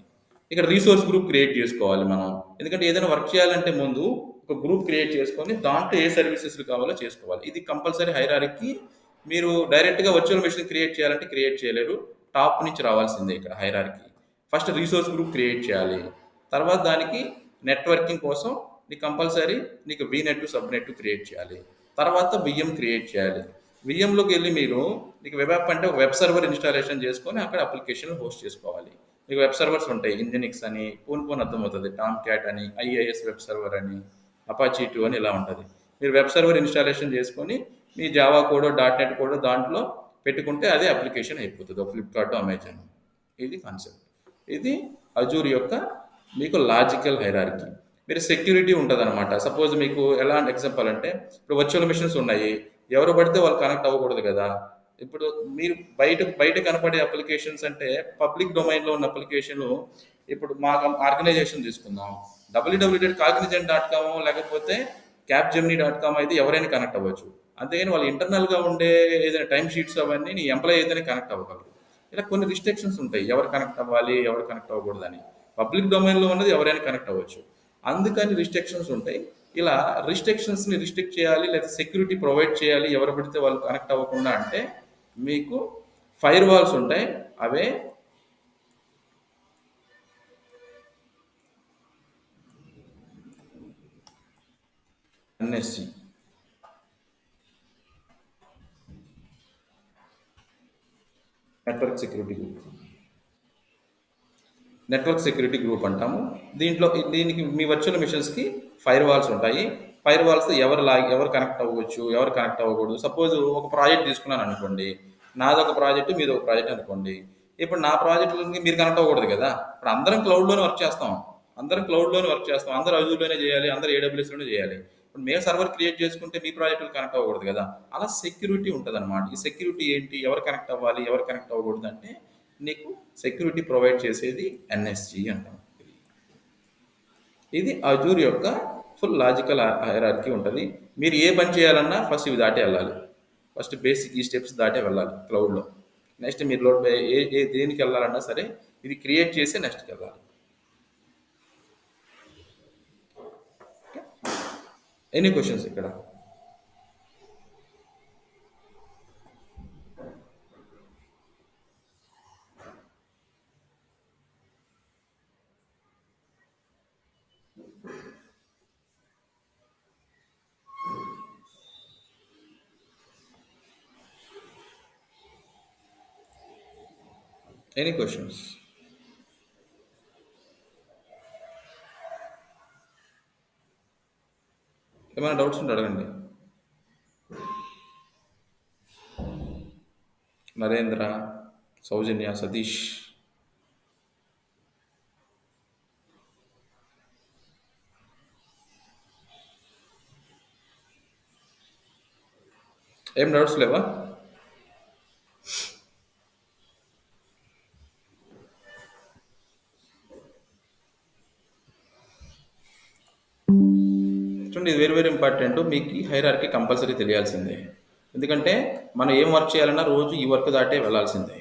ఇక్కడ రీసోర్స్ గ్రూప్ క్రియేట్ చేసుకోవాలి మనం. ఎందుకంటే ఏదైనా వర్క్ చేయాలంటే ముందు ఒక గ్రూప్ క్రియేట్ చేసుకొని దాంట్లో ఏ సర్వీసెస్ కావాలో చేసుకోవాలి. ఇది కంపల్సరీ హైరార్కీ. మీరు డైరెక్ట్గా వర్చువల్ మెషిన్ క్రియేట్ చేయాలంటే క్రియేట్ చేయలేరు. టాప్ నుంచి రావాల్సిందే ఇక్కడ hierarchy. First resource group create చేయాలి. తర్వాత దానికి నెట్వర్కింగ్ కోసం నీకు కంపల్సరీ నీకు వీనెట్ సబ్నెట్ క్రియేట్ చేయాలి. తర్వాత విఎం క్రియేట్ చేయాలి. విఎంలోకి వెళ్ళి మీరు నీకు వెబ్ యాప్ అంటే వెబ్ సర్వర్ ఇన్స్టాలేషన్ చేసుకొని అక్కడ అప్లికేషన్ హోస్ట్ చేసుకోవాలి. మీకు వెబ్ సర్వర్స్ ఉంటాయి. ఇంజనిక్స్ అని పోన్ అర్థమవుతుంది, టామ్ క్యాట్ అని, ఐఐఎస్ వెబ్ సర్వర్ అని, అపాచీ 2 అని ఇలా ఉంటుంది. మీరు వెబ్ సర్వర్ ఇన్స్టాలేషన్ చేసుకొని మీ జావా కోడో .NET కోడో దాంట్లో పెట్టుకుంటే అదే అప్లికేషన్ అయిపోతుంది. Flipkart, Amazon. ఇది కాన్సెప్ట్. ఇది అజూర్ యొక్క మీకు లాజికల్ హైరార్కీ. మీరు సెక్యూరిటీ ఉంటుంది అనమాట. సపోజ్ మీకు ఎలాంటి ఎగ్జాంపుల్ అంటే ఇప్పుడు వర్చువల్ మిషన్స్ ఉన్నాయి, ఎవరు పడితే వాళ్ళు కనెక్ట్ అవ్వకూడదు కదా. ఇప్పుడు మీరు బయట కనపడే అప్లికేషన్స్ అంటే పబ్లిక్ డొమైన్లో ఉన్న అప్లికేషన్లు. ఇప్పుడు మా ఆర్గనైజేషన్ తీసుకుందాం, www.cognizant.com లేకపోతే capgemini.com అయితే ఎవరైనా కనెక్ట్ అవ్వచ్చు. అంతేగాని వాళ్ళు ఇంటర్నల్గా ఉండే ఏదైనా టైం షీట్స్ అవన్నీ నీ ఎంప్లాయీ ఏదైనా కనెక్ట్ అవ్వగలరు. ఇలా కొన్ని రిస్ట్రిక్షన్స్ ఉంటాయి, ఎవరు కనెక్ట్ అవ్వాలి, ఎవరు కనెక్ట్ అవ్వకూడదని. పబ్లిక్ డొమైన్లో ఉన్నది ఎవరైనా కనెక్ట్ అవ్వచ్చు, అందుకని రిస్ట్రిక్షన్స్ ఉంటాయి. ఇలా రిస్ట్రిక్షన్స్ని రిస్ట్రిక్ట్ చేయాలి, లేదా సెక్యూరిటీ ప్రొవైడ్ చేయాలి ఎవరు పడితే వాళ్ళు కనెక్ట్ అవ్వకుండా అంటే మీకు ఫైర్ వాల్స్ ఉంటాయి. అవే ఎన్ఎస్సి, నెట్వర్క్ సెక్యూరిటీ గ్రూప్ అంటాము. దీనికి మీ వర్చువల్ మిషన్స్కి ఫైర్ వాల్స్ ఉంటాయి. ఫైర్ వాల్స్ ఎవరు కనెక్ట్ అవ్వచ్చు, ఎవరు కనెక్ట్ అవ్వకూడదు. సపోజ్ ఒక ప్రాజెక్ట్ తీసుకున్నాను అనుకోండి, నాది ఒక ప్రాజెక్టు, మీది ఒక ప్రాజెక్ట్ అనుకోండి. ఇప్పుడు నా ప్రాజెక్టులకి మీరు కనెక్ట్ అవ్వకూడదు కదా. ఇప్పుడు అందరం క్లౌడ్లోనే వర్క్ చేస్తాం, అందరూ అజూర్లోనే చేయాలి, అందరూ ఏడబ్ల్యూఎస్లోనే చేయాలి. ఇప్పుడు మేము సర్వర్ క్రియేట్ చేసుకుంటే మీ ప్రాజెక్టులు కనెక్ట్ అవ్వకూడదు కదా. అలా సెక్యూరిటీ ఉంటుంది అనమాట. ఈ సెక్యూరిటీ ఏంటి, ఎవరు కనెక్ట్ అవ్వాలి, ఎవరు కనెక్ట్ అవ్వకూడదు అంటే నీకు సెక్యూరిటీ ప్రొవైడ్ చేసేది ఎన్ఎస్జి అంటాం. ఇది అజూర్ యొక్క ఫుల్ లాజికల్ హైరార్కీ ఉంటుంది. మీరు ఏ పని చేయాలన్నా ఫస్ట్ ఇవి దాటే వెళ్ళాలి. ఫస్ట్ బేసిక్ ఈ స్టెప్స్ దాటే వెళ్ళాలి క్లౌడ్లో. నెక్స్ట్ మీరు దేనికి వెళ్ళాలన్నా సరే ఇది క్రియేట్ చేసి నెక్స్ట్కి వెళ్ళాలి. ఎనీ క్వశ్చన్స్ ఇక్కడ? Any questions? ఏమైనా డౌట్స్ ఉంటే అడగండి. నరేంద్ర, సౌజన్య, సతీష్. ఏం డౌట్స్ లేవా? చూడండి, ఇది వెరీ ఇంపార్టెంట్. మీకు హైరార్కీ కంపల్సరీ తెలియాల్సిందే. ఎందుకంటే మనం ఏం వర్క్ చేయాలన్నా రోజు ఈ వర్క్ దాటే వెళ్ళాల్సిందే.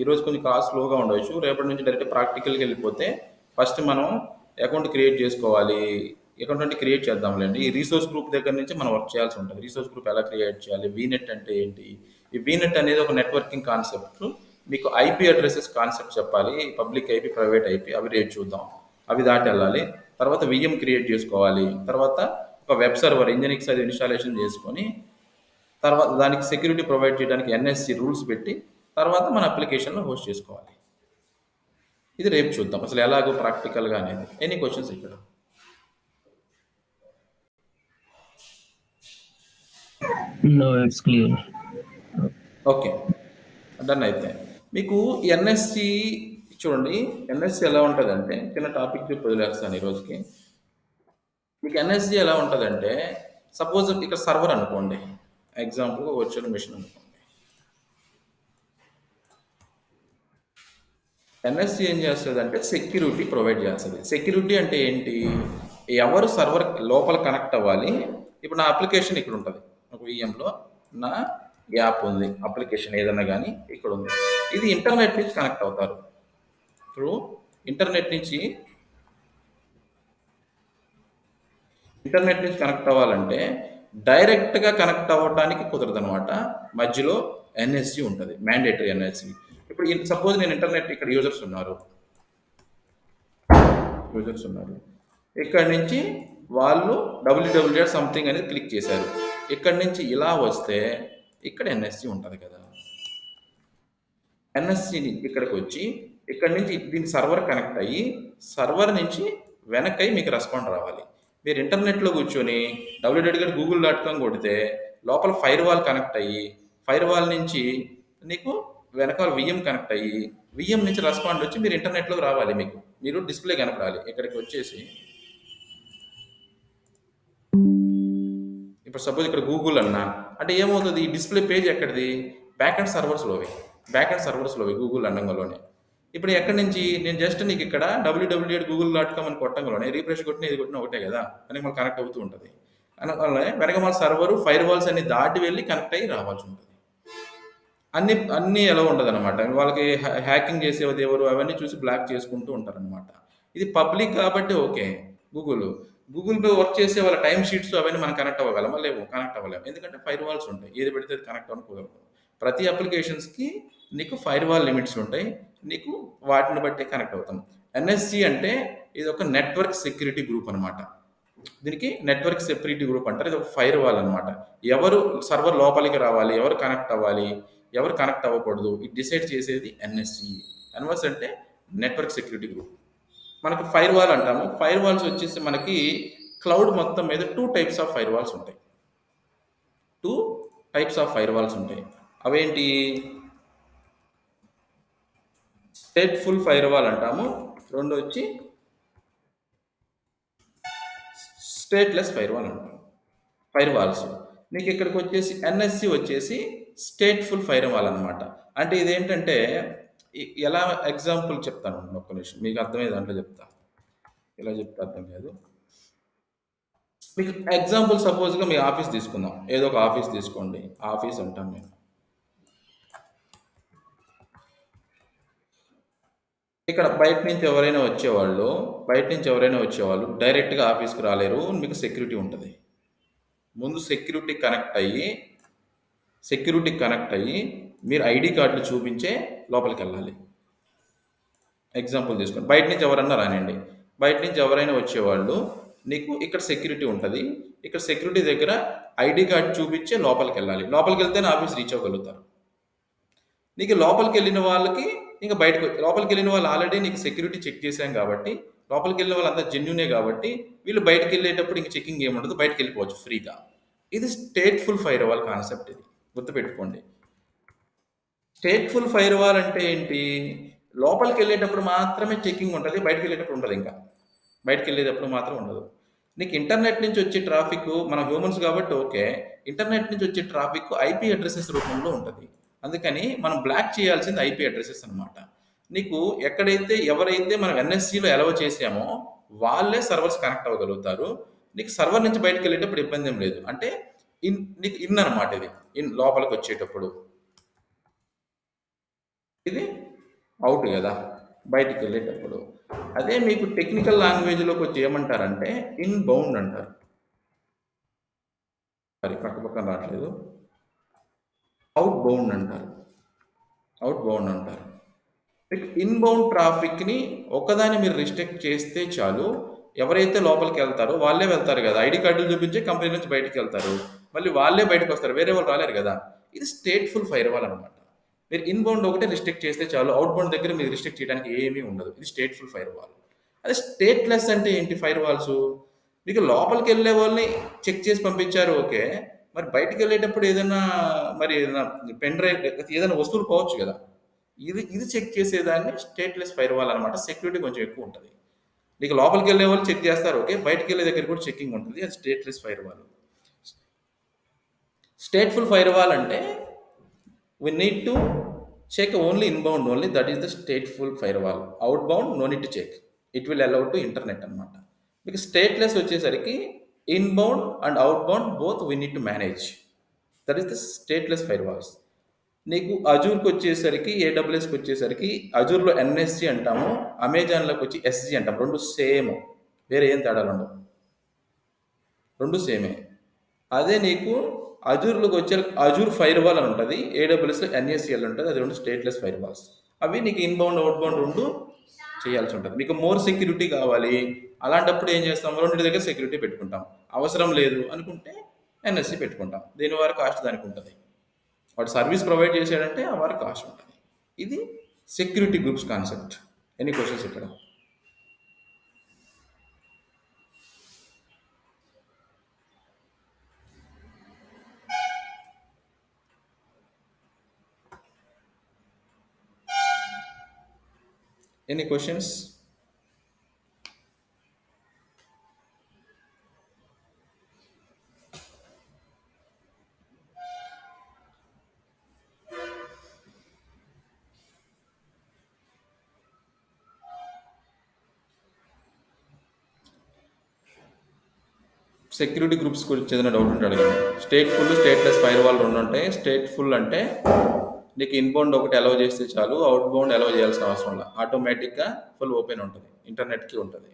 ఈరోజు కొంచెం క్లాస్ స్లోగా ఉండవచ్చు, రేపటి నుంచి డైరెక్ట్ ప్రాక్టికల్కి వెళ్ళిపోతే ఫస్ట్ మనం అకౌంట్ క్రియేట్ చేసుకోవాలి. అకౌంట్ అంటే క్రియేట్ చేద్దాంలేండి. ఈ రీసోర్స్ గ్రూప్ దగ్గర నుంచి మనం వర్క్ చేయాల్సి ఉంటుంది. రీసోర్స్ గ్రూప్ ఎలా క్రియేట్ చేయాలి, వీనెట్ అంటే ఏంటి. ఈ వీనెట్ అనేది ఒక నెట్వర్కింగ్ కాన్సెప్ట్. మీకు ఐపీ అడ్రసెస్ కాన్సెప్ట్ చెప్పాలి, పబ్లిక్ ఐపీ, ప్రైవేట్ ఐపీ, అవి రేట్ చూద్దాం. అవి దాటి వెళ్ళాలి. తర్వాత విఎం క్రియేట్ చేసుకోవాలి. తర్వాత ఒక వెబ్ సర్వర్ ఇంజనిక్స్ అది ఇన్స్టాలేషన్ చేసుకొని తర్వాత దానికి సెక్యూరిటీ ప్రొవైడ్ చేయడానికి ఎన్ఎస్సి రూల్స్ పెట్టి తర్వాత మన అప్లికేషన్లో హోస్ట్ చేసుకోవాలి. ఇది రేపు చూద్దాం అసలు ఎలాగో ప్రాక్టికల్గా అనేది. ఎనీ క్వశ్చన్స్ ఇక్కడ? No, it's clear. Okay. Done అయితే. మీకు ఎన్ఎస్‌సి చూడండి. ఎన్ఎస్‌సి ఎలా ఉంటదంటే చిన్న టాపిక్ చెప్పి వదిలేస్తాను ఈ రోజుకి. మీకు ఎన్ఎస్‌సి ఎలా ఉంటదంటే సపోజ్ ఇక్కడ సర్వర్ అనుకోండి. ఎగ్జాంపుల్‌గా వర్చువల్ మెషిన్ అనుకోండి. ఎన్ఎస్‌సి ఏం చేస్తదంటే సెక్యూరిటీ ప్రొవైడ్ చేస్తది. సెక్యూరిటీ అంటే ఏంటి? ఎవరు సర్వర్ లోపల కనెక్ట్ అవ్వాలి. ఇప్పుడు నా అప్లికేషన్ ఇక్కడ ఉంటది. ఒక వీఎంలో నా యాప్ ఉంది. అప్లికేషన్ ఏదన్నా గానీ ఇక్కడ ఉంది. ఇది ఇంటర్నెట్ నుంచి కనెక్ట్ అవుతారు. త్రూ ఇంటర్నెట్ నుంచి కనెక్ట్ అవ్వాలంటే డైరెక్ట్‌గా కనెక్ట్ అవ్వటానికి కుదరదనమాట. మధ్యలో ఎన్ఎస్‌సి ఉంటది. Mandatory NSC. ఇప్పుడు సపోజ్ నేను ఇంటర్నెట్ ఇక్కడ యూజర్స్ ఉన్నారు. ఇక్కడి నుంచి వాళ్ళు www సంథింగ్ అనేది క్లిక్ చేశారు. ఇక్కడి నుంచి ఇలా వస్తే ఇక్కడ ఎన్ఎస్‌సి ఉంటది కదా! ఎన్ఎస్‌సిని ఇక్కడికి వచ్చి ఇక్కడి నుంచి దీని సర్వర్ కనెక్ట్ అయ్యి సర్వర్ నుంచి వెనక్కై మీకు రెస్పాండ్ రావాలి. మీరు ఇంటర్నెట్‌లో కూర్చొని www.google.com కొడితే లోపల ఫైర్ వాల్ కనెక్ట్ అయ్యి ఫైర్ వాల్ నుంచి నీకు వెనకాల విఎం కనెక్ట్ అయ్యి విఎం నుంచి రెస్పాండ్ వచ్చి మీరు ఇంటర్నెట్‌లోకి రావాలి మీకు. మీరు డిస్‌ప్లే కనపడాలి. ఇక్కడికి వచ్చేసి ఇప్పుడు సపోజ్ ఇక్కడ గూగుల్ అన్నా అంటే ఏమవుతుంది డిస్‌ప్లే పేజ్ ఎక్కడిది? బ్యాక్ ఎండ్ సర్వర్స్‌లోవి గూగుల్ అనంగంలోనే. ఇప్పుడు ఎక్కడి నుంచి నేను జస్ట్ నీకు ఇక్కడ www.google.com అని కొట్టంగానే రిఫ్రెష్ కొట్టినా ఇది కొట్టినా ఒకటే కదా! వెనక మళ్ళీ కనెక్ట్ అవుతూ ఉంటది. అనగానే వెనక మళ్ళీ సర్వర్ ఫైర్ వాల్స్ అన్ని దాటి వెళ్ళి కనెక్ట్ అయ్యి రావాల్సి ఉంటది. అన్నీ ఎలా ఉండదనమాట. వాళ్ళకి హ్యాకింగ్ చేసేది ఎవరు అవన్నీ చూసి బ్లాక్ చేసుకుంటూ ఉంటారనమాట. ఇది పబ్లిక్ కాబట్టి ఓకే. గూగుల్‌లో వర్క్ చేసే వాళ్ళ టైమ్ షీట్స్ అవన్నీ మనం కనెక్ట్ అవ్వగలమా? లేవు. కనెక్ట్ అవ్వలేము. ఎందుకంటే ఫైర్ వాల్స్ ఉంటాయి. ఏది పెడితే అది కనెక్ట్ అవ్వడానికి కుదరదు. ప్రతి అప్లికేషన్స్‌కి నీకు ఫైర్ వాల్ లిమిట్స్ ఉంటాయి. నీకు వాటిని బట్టి కనెక్ట్ అవుతాం. ఎన్ఎస్‌సి అంటే ఇది ఒక నెట్వర్క్ సెక్యూరిటీ గ్రూప్ అనమాట. దీనికి నెట్వర్క్ సెక్యూరిటీ గ్రూప్ అంటారు. ఇది ఒక ఫైర్ వాల్ అనమాట. ఎవరు సర్వర్ లోపలికి రావాలి, ఎవరు కనెక్ట్ అవ్వాలి, ఎవరు కనెక్ట్ అవ్వకూడదు ఇది డిసైడ్ చేసేది ఎన్ఎస్‌సి. ఎన్ఎస్ అంటే నెట్వర్క్ సెక్యూరిటీ గ్రూప్. మనకి ఫైర్ వాల్ అంటాము. ఫైర్ వాల్స్ వచ్చేసి మనకి క్లౌడ్ మొత్తం మీద 2 టైప్స్ ఆఫ్ ఫైర్ వాల్స్ ఉంటాయి. 2 టైప్స్ ఆఫ్ ఫైర్ వాల్స్ ఉంటాయి. అవేంటి? స్టేట్‌ఫుల్ ఫైర్ వాల్ అంటాము. రెండో వచ్చి స్టేట్‌లెస్ ఫైర్ వాల్ అంటాం. Firewalls. మీకు ఇక్కడికి వచ్చేసి ఎన్ఎస్‌సి వచ్చేసి స్టేట్‌ఫుల్ ఫైర్ వాల్ అనమాట. అంటే ఇదేంటంటే ఎలా ఎగ్జాంపుల్ చెప్తాను ఒక్క నిమిషం. మీకు అర్థమయ్యే దాంట్లో చెప్తా. ఎలా చెప్తే అర్థం కాదు. మీకు ఎగ్జాంపుల్ సపోజ్‌గా మీ ఆఫీస్ తీసుకుందాం. ఏదో ఒక ఆఫీస్ తీసుకోండి. ఆఫీస్ అంటాం మేము. ఇక్కడ బయట నుంచి ఎవరైనా వచ్చేవాళ్ళు డైరెక్ట్‌గా ఆఫీస్‌కి రాలేరు. మీకు సెక్యూరిటీ ఉంటది. ముందు సెక్యూరిటీకి కనెక్ట్ అయ్యి మీరు ఐడీ కార్డులు చూపించే లోపలికెళ్ళాలి. ఎగ్జాంపుల్ తీసుకోండి. బయట నుంచి ఎవరన్నా రానియండి. బయట నుంచి ఎవరైనా వచ్చేవాళ్ళు నీకు ఇక్కడ సెక్యూరిటీ ఉంటది. ఇక్కడ సెక్యూరిటీ దగ్గర ఐడీ కార్డ్ చూపించే లోపలికెళ్ళాలి. లోపలికెళ్తేనే ఆఫీస్ రీచ్ అవ్వగలుగుతారు. నీకు లోపలికెళ్ళిన వాళ్ళకి ఇంక లోపలికెళ్ళిన వాళ్ళు ఆల్రెడీ నీకు సెక్యూరిటీ చెక్ చేశాం కాబట్టి లోపలికెళ్ళిన వాళ్ళంతా జెన్యూనే కాబట్టి వీళ్ళు బయటికెళ్ళేటప్పుడు ఇంక చెకింగ్ ఏముండదు. బయటికెళ్ళిపోవచ్చు ఫ్రీగా. ఇది స్టేట్‌ఫుల్ ఫైర్ వాల్ కాన్సెప్ట్ ఇది. గుర్తుపెట్టుకోండి. స్టేట్‌ఫుల్ ఫైర్ వాల్ అంటే ఏంటి? లోపలికెళ్ళేటప్పుడు మాత్రమే చెకింగ్ ఉంటది. బయటికెళ్ళేటప్పుడు ఉండదింకా. బయటికెళ్ళేటప్పుడు మాత్రం ఉండదు. నీకు ఇంటర్నెట్ నుంచి వచ్చే ట్రాఫిక్ మనం హ్యూమన్స్ కాబట్టి ఓకే. ఇంటర్నెట్ నుంచి వచ్చే ట్రాఫిక్ ఐపీ అడ్రెసెస్ రూపంలో ఉంటది. అందుకని మనం బ్లాక్ చేయాల్సింది ఐపీ అడ్రెసెస్ అనమాట. నీకు ఎవరైతే మనం ఎన్ఎస్‌సిలో అలౌ చేసామో వాళ్ళే సర్వర్స్ కనెక్ట్ అవ్వగలుగుతారు. నీకు సర్వర్ నుంచి బయటికెళ్ళేటప్పుడు ఇబ్బంది ఏం లేదు. అంటే నీకు అనమాట ఇది. లోపలికొచ్చేటప్పుడు. ఇది అవుట్ గదా! బయటికెళ్ళేటప్పుడు. అదే మీకు టెక్నికల్ లాంగ్వేజ్‌లోకి వచ్చి ఏమంటారంటే ఇన్‌బౌండ్ అంటారు. సారీ పక్కన రావట్లేదు. అవుట్‌బౌండ్ అంటారు. ఇన్‌బౌండ్ ట్రాఫిక్‌ని ఒక్కదాన్ని మీరు రిస్ట్రిక్ట్ చేస్తే చాలు. ఎవరైతే లోపలికెళ్తారో వాళ్ళే వెళ్తారు గదా! ఐడీ కార్డులు చూపించే కంపెనీ నుంచి బయటికెళ్తారు. మళ్ళీ వాళ్ళే బయటకొస్తారు. వేరే వాళ్ళు రాలేరు గదా! ఇది స్టేట్‌ఫుల్ ఫైర్ వాల్ అనమాట. మీరు ఇన్‌బౌండ్ ఒకటే రిస్ట్రిక్ట్ చేస్తే చాలు. అవుట్‌బౌండ్ దగ్గర మీరు రిస్ట్రిక్ట్ చేయడానికి ఏమీ ఉండదు. ఇది స్టేట్‌ఫుల్ ఫైర్ వాల్. అదే స్టేట్‌లెస్ అంటే ఏంటి ఫైర్ వాల్సు? మీకు లోపలికెళ్ళే వాళ్ళని చెక్ చేసి పంపించారు ఓకే. మరి బయటికెళ్ళేటప్పుడు ఏదైనా మరి ఏదైనా పెన్ డ్రైవ్ ఏదైనా వస్తువులు పోవచ్చు గదా! ఇది చెక్ చేసేదాన్ని స్టేట్‌లెస్ ఫైర్‌వాల్ అనమాట. సెక్యూరిటీ కొంచెం ఎక్కువుంటది. నీకు లోపలికెళ్ళే వాళ్ళు చెక్ చేస్తారు ఓకే. బయటికెళ్ళే దగ్గర కూడా చెకింగ్ ఉంటది. అది స్టేట్‌లెస్ ఫైర్‌వాల్. స్టేట్‌ఫుల్ ఫైర్‌వాల్ అంటే we need to check only inbound only. That is the stateful firewall. Outbound no need to check. It will allow to internet అన్నమాట. మీకు స్టేట్‌లెస్ వచ్చేసరికి inbound and outbound both we need to manage. That is the stateless firewalls. నీకు అజూర్‌కి వచ్చేసరికి ఏడబ్ల్యూఎస్‌కి వచ్చేసరికి అజూర్‌లో NSG అంటాము. అమెజాన్‌లోకి వచ్చి SG అంటాం. 2 సేమ్. వేరే ఏం తేడాలుండవు. 2 సేమే. అదే నీకు అజూర్‌లోకి వచ్చే అజూర్ ఫైర్‌వాల్ అని ఉంటది. ఏడబ్ల్యూఎస్‌లో ఎన్ఏసీఎల్ ఉంటది. అది 2 స్టేట్‌లెస్ ఫైర్‌వాల్స్. అవి నీకు ఇన్‌బౌండ్, అవుట్‌బౌండ్ 2 చేయాల్సి ఉంటది. మీకు మోర్ సెక్యూరిటీ కావాలి. అలాంటప్పుడు ఏం చేస్తాం? రెండిటి దగ్గర సెక్యూరిటీ పెట్టుకుంటాం. అవసరం లేదు అనుకుంటే ఎన్ఎస్‌సీ పెట్టుకుంటాం. దేని వారి కాస్ట్ దానికి ఉంటది. వాడు సర్వీస్ ప్రొవైడ్ చేసాడంటే ఆ వారి కాస్ట్ ఉంటది. ఇది security groups concept. Any questions ఇక్కడ? Any questions? సెక్యూరిటీ గ్రూప్స్ గురించి ఏదైనా డౌట్ ఉంటే అడగండి. స్టేట్‌ఫుల్, స్టేట్‌లెస్ ఫైర్‌వాల్ 2 ఉంటాయి. స్టేట్‌ఫుల్ అంటే నీకు ఇన్‌బౌండ్ ఒకటి అలౌ చేస్తే చాలు. అవుట్‌బౌండ్ అలౌ చేయాల్సిన అవసరం లేదు. ఆటోమేటిక్‌గా ఫుల్ ఓపెన్ ఉంటది. ఇంటర్నెట్‌కి ఉంటది.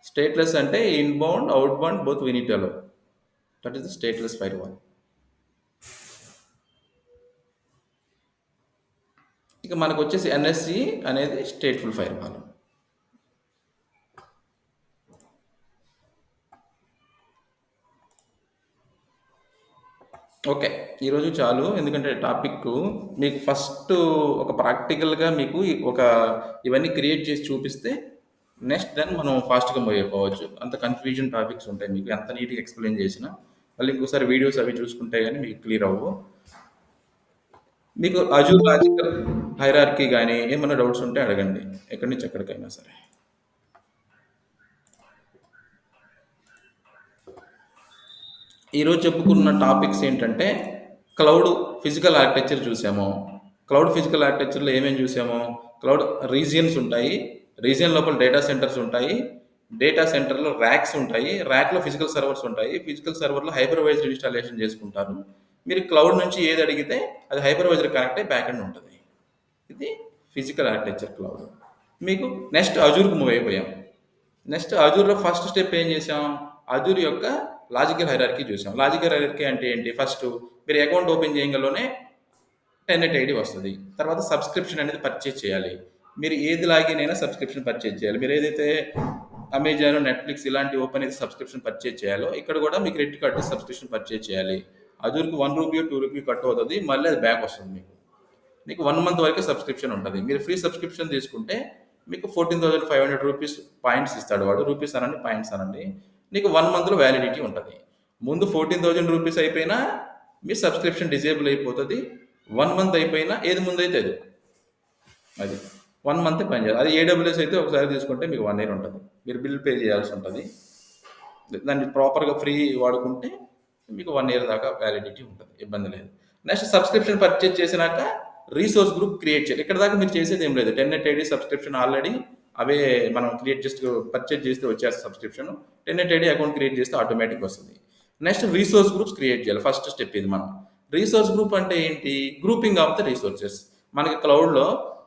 స్టేట్‌లెస్ అంటే inbound, outbound both we need to allow. That is the stateless firewall. ఇక మనకొచ్చేసి ఎన్ఎస్‌సి అనేది స్టేట్‌ఫుల్ ఫైర్‌వాల్. ఓకే. ఈరోజు చాలు. ఎందుకంటే టాపిక్ మీకు ఫస్ట్ ఒక ప్రాక్టికల్‌గా మీకు ఇవన్నీ క్రియేట్ చేసి చూపిస్తే నెక్స్ట్ దెన్ మనం ఫాస్ట్‌గా మూవ్ అయిపోవచ్చు. అంత కన్‌ఫ్యూజన్ టాపిక్స్ ఉంటాయి మీకు. ఎంత నీట్‌గా ఎక్స్‌ప్లెయిన్ చేసినా. మళ్ళీ ఇంకోసారి వీడియోస్ అవి చూసుకుంటే గాని మీకు క్లియర్ అవ్వవు. మీకు అజూర్ లాజికల్ హైరార్కీ గాని ఏమన్నా డౌట్స్ ఉంటే అడగండి. ఎక్కడి నుంచి ఎక్కడికైనా సరే. ఈరోజు చెప్పుకున్న టాపిక్స్ ఏంటంటే క్లౌడ్ ఫిజికల్ ఆర్కిటెక్చర్ చూసాము. క్లౌడ్ ఫిజికల్ ఆర్కిటెక్చర్లో ఏమేమి చూసాము? క్లౌడ్ రీజియన్స్ ఉంటాయి. రీజియన్ లోపల డేటా సెంటర్స్ ఉంటాయి. డేటా సెంటర్లో ర్యాక్స్ ఉంటాయి. ర్యాక్లో ఫిజికల్ సర్వర్స్ ఉంటాయి. ఫిజికల్ సర్వర్లో హైపర్వైజ్డ్ ఇన్స్టాలేషన్ చేసుకుంటారు. మీరు క్లౌడ్ నుంచి ఏది అడిగితే అది హైపర్వైజర్ కనెక్ట్ అయ్యి బ్యాక్ ఎండ్ ఉంటుంది. ఇది ఫిజికల్ ఆర్కిటెక్చర్ క్లౌడ్. మీకు నెక్స్ట్ అజూర్కి మూవ్ అయిపోయాం. నెక్స్ట్ అజూర్లో ఫస్ట్ స్టెప్ ఏం చేసాం? అజూర్ యొక్క లాజికల్ హైరార్కీ చూసాం. లాజికల్ హైరార్కీ అంటే ఏంటి? ఫస్ట్ మీరు అకౌంట్ ఓపెన్ చేయగలనే టెన్నెట్ ఐడి వస్తుంది. తర్వాత సబ్స్క్రిప్షన్ అనేది పర్చేజ్ చేయాలి. మీరు ఏది లాగిన్ అయినా సబ్స్క్రిప్షన్ పర్చేజ్ చేయాలి. మీరు ఏదైతే అమెజాన్, నెట్ఫ్లిక్స్ ఇలాంటి ఓపెన్ అయితే సబ్స్క్రిప్షన్ పర్చేజ్ చేయాలో ఇక్కడ కూడా మీ క్రెడిట్ కార్డు సబ్స్క్రిప్షన్ పర్చేజ్ చేయాలి. అజూర్కి ₹1 ₹2 కట్ అవుతుంది. మళ్ళీ అది బ్యాక్ వస్తుంది మీకు 1 మంత్ వరకే సబ్స్క్రిప్షన్ ఉంటుంది. మీరు ఫ్రీ సబ్స్క్రిప్షన్ తీసుకుంటే మీకు ₹14,500 పాయింట్స్ ఇస్తాడు వాడు. రూపీస్ అనండి, పాయింట్స్ అనండి. నీకు 1 మంత్‌లో వ్యాలిడిటీ ఉంటుంది. ముందు ₹14,000 అయిపోయినా మీ సబ్స్క్రిప్షన్ డిజేబుల్ అయిపోతుంది. 1 మంత్ అయిపోయినా ఏది ముందైతే అది. అది 1 మంతే పనిచేయాలి. అది ఏడబ్ల్యూఎస్ అయితే ఒకసారి తీసుకుంటే మీకు 1 ఇయర్ ఉంటుంది. మీరు బిల్ పే చేయాల్సి ఉంటుంది. దాన్ని ప్రాపర్‌గా ఫ్రీ వాడుకుంటే మీకు 1 ఇయర్ దాకా వ్యాలిడిటీ ఉంటుంది. ఇబ్బంది లేదు. నెక్స్ట్ సబ్స్క్రిప్షన్ పర్చేజ్ చేసినాక రీసోర్స్ గ్రూప్ క్రియేట్ చేయాలి. ఇక్కడ దాకా మీరు చేసేది ఏం లేదు. టెన్నెట్ ఐడి సబ్స్క్రిప్షన్ ఆల్రెడీ అవే మనం క్రియేట్ జస్ట్ పర్చేజ్ చేస్తే వచ్చేస్తుంది సబ్స్క్రిప్షన్. టెన్నెట్ ఐడి అకౌంట్ క్రియేట్ చేస్తే ఆటోమేటిక్ వస్తుంది. నెక్స్ట్ రీసోర్స్ గ్రూప్స్ క్రియేట్ చేయాలి. ఫస్ట్ స్టెప్ ఇది మనం. రీసోర్స్ గ్రూప్ అంటే ఏంటి? Grouping of the resources. మనకి క్లౌడ్‌లో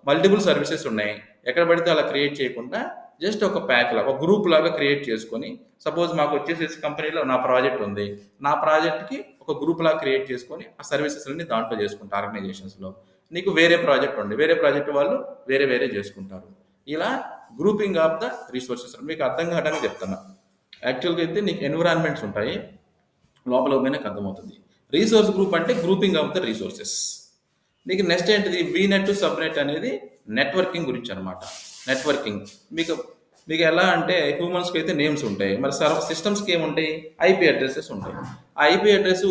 మల్టిపుల్ సర్వీసెస్ ఉన్నాయి. ఎక్కడ పడితే అలా క్రియేట్ చేయకుండా జస్ట్ ఒక ప్యాక్ లాగా, ఒక గ్రూప్ లాగా క్రియేట్ చేసుకొని సపోజ్ మాకు వచ్చేసేసి కంపెనీలో నా ప్రాజెక్ట్ ఉంది. నా ప్రాజెక్ట్‌కి ఒక గ్రూప్ లాగా క్రియేట్ చేసుకొని ఆ సర్వీసెస్ అన్ని దాంట్లో చేసుకుంటా ఆర్గనైజేషన్స్‌లో. నీకు వేరే ప్రాజెక్ట్ ఉంది. వేరే ప్రాజెక్ట్ వాళ్ళు వేరే వేరే చేసుకుంటారు. ఇలా గ్రూపింగ్ ఆఫ్ ద రిసోర్సెస్ మీకు అర్థం కావడానికి చెప్తున్నా. యాక్చువల్‌గా అయితే నీకు ఎన్విరాన్మెంట్స్ ఉంటాయి. లోపల పోయినాక అర్థమవుతుంది. రీసోర్స్ గ్రూప్ అంటే గ్రూపింగ్ ఆఫ్ ద రిసోర్సెస్. నీకు నెక్స్ట్ ఏంటిది? వీనెట్, సబ్నెట్ అనేది నెట్వర్కింగ్ గురించి అనమాట. నెట్వర్కింగ్ మీకు మీకు ఎలా అంటే హ్యూమన్స్కి అయితే నేమ్స్ ఉంటాయి, మరి సిస్టమ్స్కి ఏముంటాయి, ఐపీ అడ్రసెస్ ఉంటాయి. ఆ ఐపీ అడ్రస్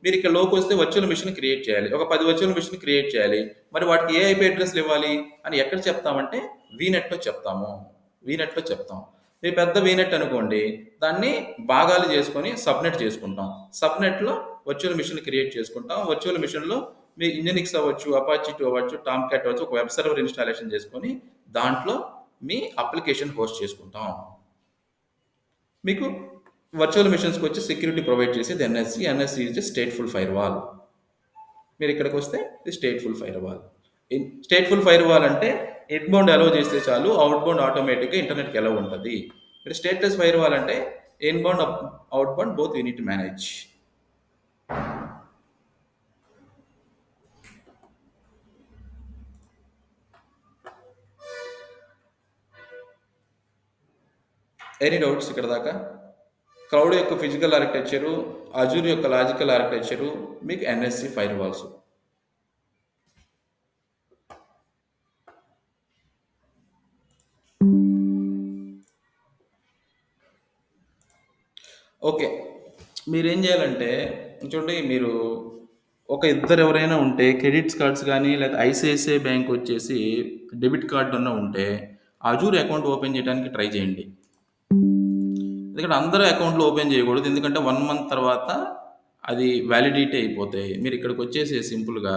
మీరు ఇక్కడ లోకి వస్తే వర్చువల్ మిషన్ క్రియేట్ చేయాలి, ఒక 10 వర్చువల్ మిషన్ క్రియేట్ చేయాలి. మరి వాటికి ఏ ఐపీ అడ్రస్లు ఇవ్వాలి అని ఎక్కడ చెప్తామంటే వీనెట్లో చెప్తాము. వీనెట్లో చెప్తాం. మీ పెద్ద వీనెట్ అనుకోండి, దాన్ని భాగాలు చేసుకొని సబ్నెట్ చేసుకుంటాం. సబ్నెట్లో వర్చువల్ మిషన్ క్రియేట్ చేసుకుంటాం. వర్చువల్ మిషన్లో మీ ఇంజనిక్స్ అవ్వచ్చు, అపాచీ 2 అవ్వచ్చు, టామ్ క్యాట్ అవ్వచ్చు, ఒక వెబ్ సర్వర్ ఇన్స్టాలేషన్ చేసుకొని దాంట్లో మీ అప్లికేషన్ హోస్ట్ చేసుకుంటాం. మీకు వర్చువల్ మిషన్స్కి వచ్చి సెక్యూరిటీ ప్రొవైడ్ చేసేది NSC is stateful firewall. మీరు ఇక్కడికి వస్తే ఇది stateful firewall. Stateful firewall అంటే ఇన్బౌండ్ అలౌ చేస్తే చాలు, అవుట్బౌండ్ ఆటోమేటిక్గా ఇంటర్నెట్కి అలౌ ఉంటుంది. మీరు స్టేటస్ ఫైర్ వాల్ అంటే inbound outbound both you need to manage. Any doubts ఇక్కడ దాకా? క్లౌడ్ యొక్క ఫిజికల్ ఆర్కిటెక్చరు, అజూర్ యొక్క లాజికల్ ఆర్కిటెక్చరు, మీకు ఎన్ఎస్సి ఫైర్ వాల్స్. ఓకే, మీరేం చేయాలంటే చూడండి, మీరు ఒక ఇద్దరు ఎవరైనా ఉంటే క్రెడిట్స్ కార్డ్స్ కానీ లేదా ఐసిఐసిఐ బ్యాంక్ వచ్చేసి డెబిట్ కార్డు ఉన్న ఉంటే అజూర్ అకౌంట్ ఓపెన్ చేయడానికి ట్రై చేయండి. ఎందుకంటే అందరూ అకౌంట్లు ఓపెన్ చేయకూడదు, ఎందుకంటే 1 month తర్వాత అది వ్యాలిడిటీ అయిపోతాయి. మీరు ఇక్కడికి వచ్చేసి సింపుల్గా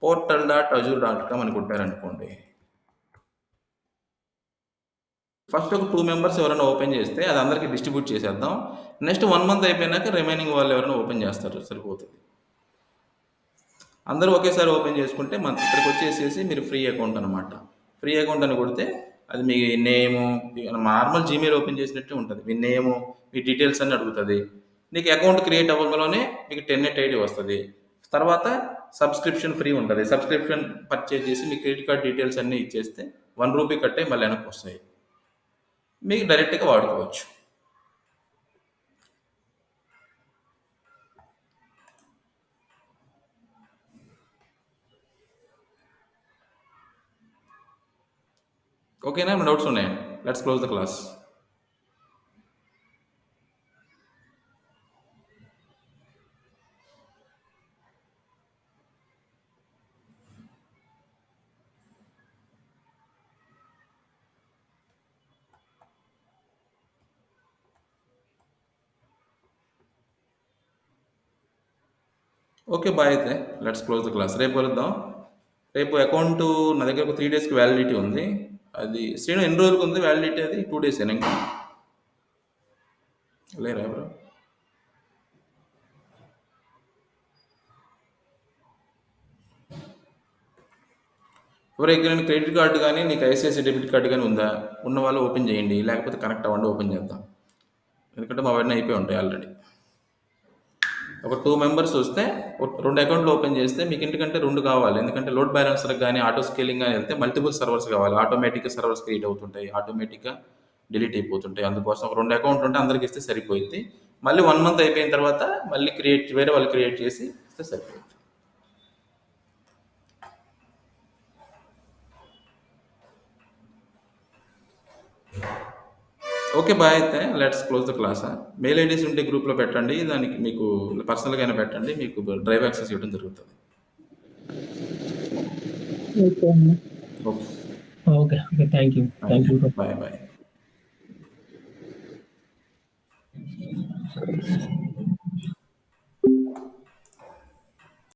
portal.azure.com అని కొట్టారనుకోండి, ఫస్ట్ ఒక 2 మెంబర్స్ ఎవరైనా ఓపెన్ చేస్తే అది అందరికీ డిస్ట్రిబ్యూట్ చేసేద్దాం. నెక్స్ట్ 1 month అయిపోయినాక రిమైనింగ్ వాళ్ళు ఎవరైనా ఓపెన్ చేస్తారు, సరిపోతుంది. అందరూ ఒకేసారి ఓపెన్ చేసుకుంటే మన ఇక్కడికి వచ్చేసేసి మీరు ఫ్రీ అకౌంట్ అనమాట. ఫ్రీ అకౌంట్ అని కొడితే అది మీ నేము, నార్మల్ జీమెయిల్ ఓపెన్ చేసినట్టే ఉంటుంది. మీ నేము, మీ డీటెయిల్స్ అన్నీ అడుగుతుంది. నీకు అకౌంట్ క్రియేట్ అవ్వగానే మీకు 10net ఐడి వస్తుంది. తర్వాత సబ్స్క్రిప్షన్ ఫ్రీ ఉంటుంది. సబ్స్క్రిప్షన్ పర్చేజ్ చేసి మీ క్రెడిట్ కార్డ్ డీటెయిల్స్ అన్నీ ఇచ్చేస్తే 1 రూపీ కట్టే మళ్ళీ వెనక్కి వస్తాయి, మీకు డైరెక్ట్గా వాడుకోవచ్చు. ఓకేనా? ఏమైనా డౌట్స్ ఉన్నాయా? Let's close the class. Okay, bye. అయితే లెట్స్ క్లోజ్ ద క్లాస్. రేపు కలుద్దాం. రేపు అకౌంట్ నా దగ్గర ఒక 3 daysకి వ్యాలిడిటీ ఉంది. అది శ్రీను ఎన్ని రోజులకు ఉంది వ్యాలిడిటీ? అది 2 days ఇంకా లేరా ఎవరు? ఎవరైనా క్రెడిట్ కార్డు కానీ నీకు ఐసిఐసిఐ డెబిట్ కార్డు కానీ ఉందా? ఉన్న వాళ్ళు ఓపెన్ చేయండి, లేకపోతే కనెక్ట్ అవ్వండి, ఓపెన్ చేద్దాం. ఎందుకంటే మా అవన్నీ అయిపోయి ఉంటాయి ఆల్రెడీ. ఒక 2 మెంబర్స్ వస్తే 2 అకౌంట్లు ఓపెన్ చేస్తే మీకు ఇంటికంటే 2 కావాలి. ఎందుకంటే లోడ్ బ్యాలెన్సర్ కానీ ఆటో స్కేలింగ్ కానీ వెళ్తే మల్టిపుల్ సర్వర్స్ కావాలి. ఆటోమేటిక్గా సర్వర్స్ క్రియేట్ అవుతుంటాయి, ఆటోమేటిక్గా డిలీట్ అయిపోతుంటాయి. అందుకోసం ఒక 2 అకౌంట్లు ఉంటే అందరికి ఇస్తే సరిపోయింది. మళ్ళీ 1 month అయిపోయిన తర్వాత మళ్ళీ వేరే వాళ్ళు క్రియేట్ చేసి ఇస్తే సరిపోయింది. Okay, bye. అయితే let's close the class. Mail IDs ఉంటే గ్రూప్లో పెట్టండి, దానికి మీకు పర్సనల్గా అయినా పెట్టండి, మీకు డ్రైవ్ యాక్సెస్ ఇవ్వడం జరుగుతుంది. Okay, thank you. Bye bye.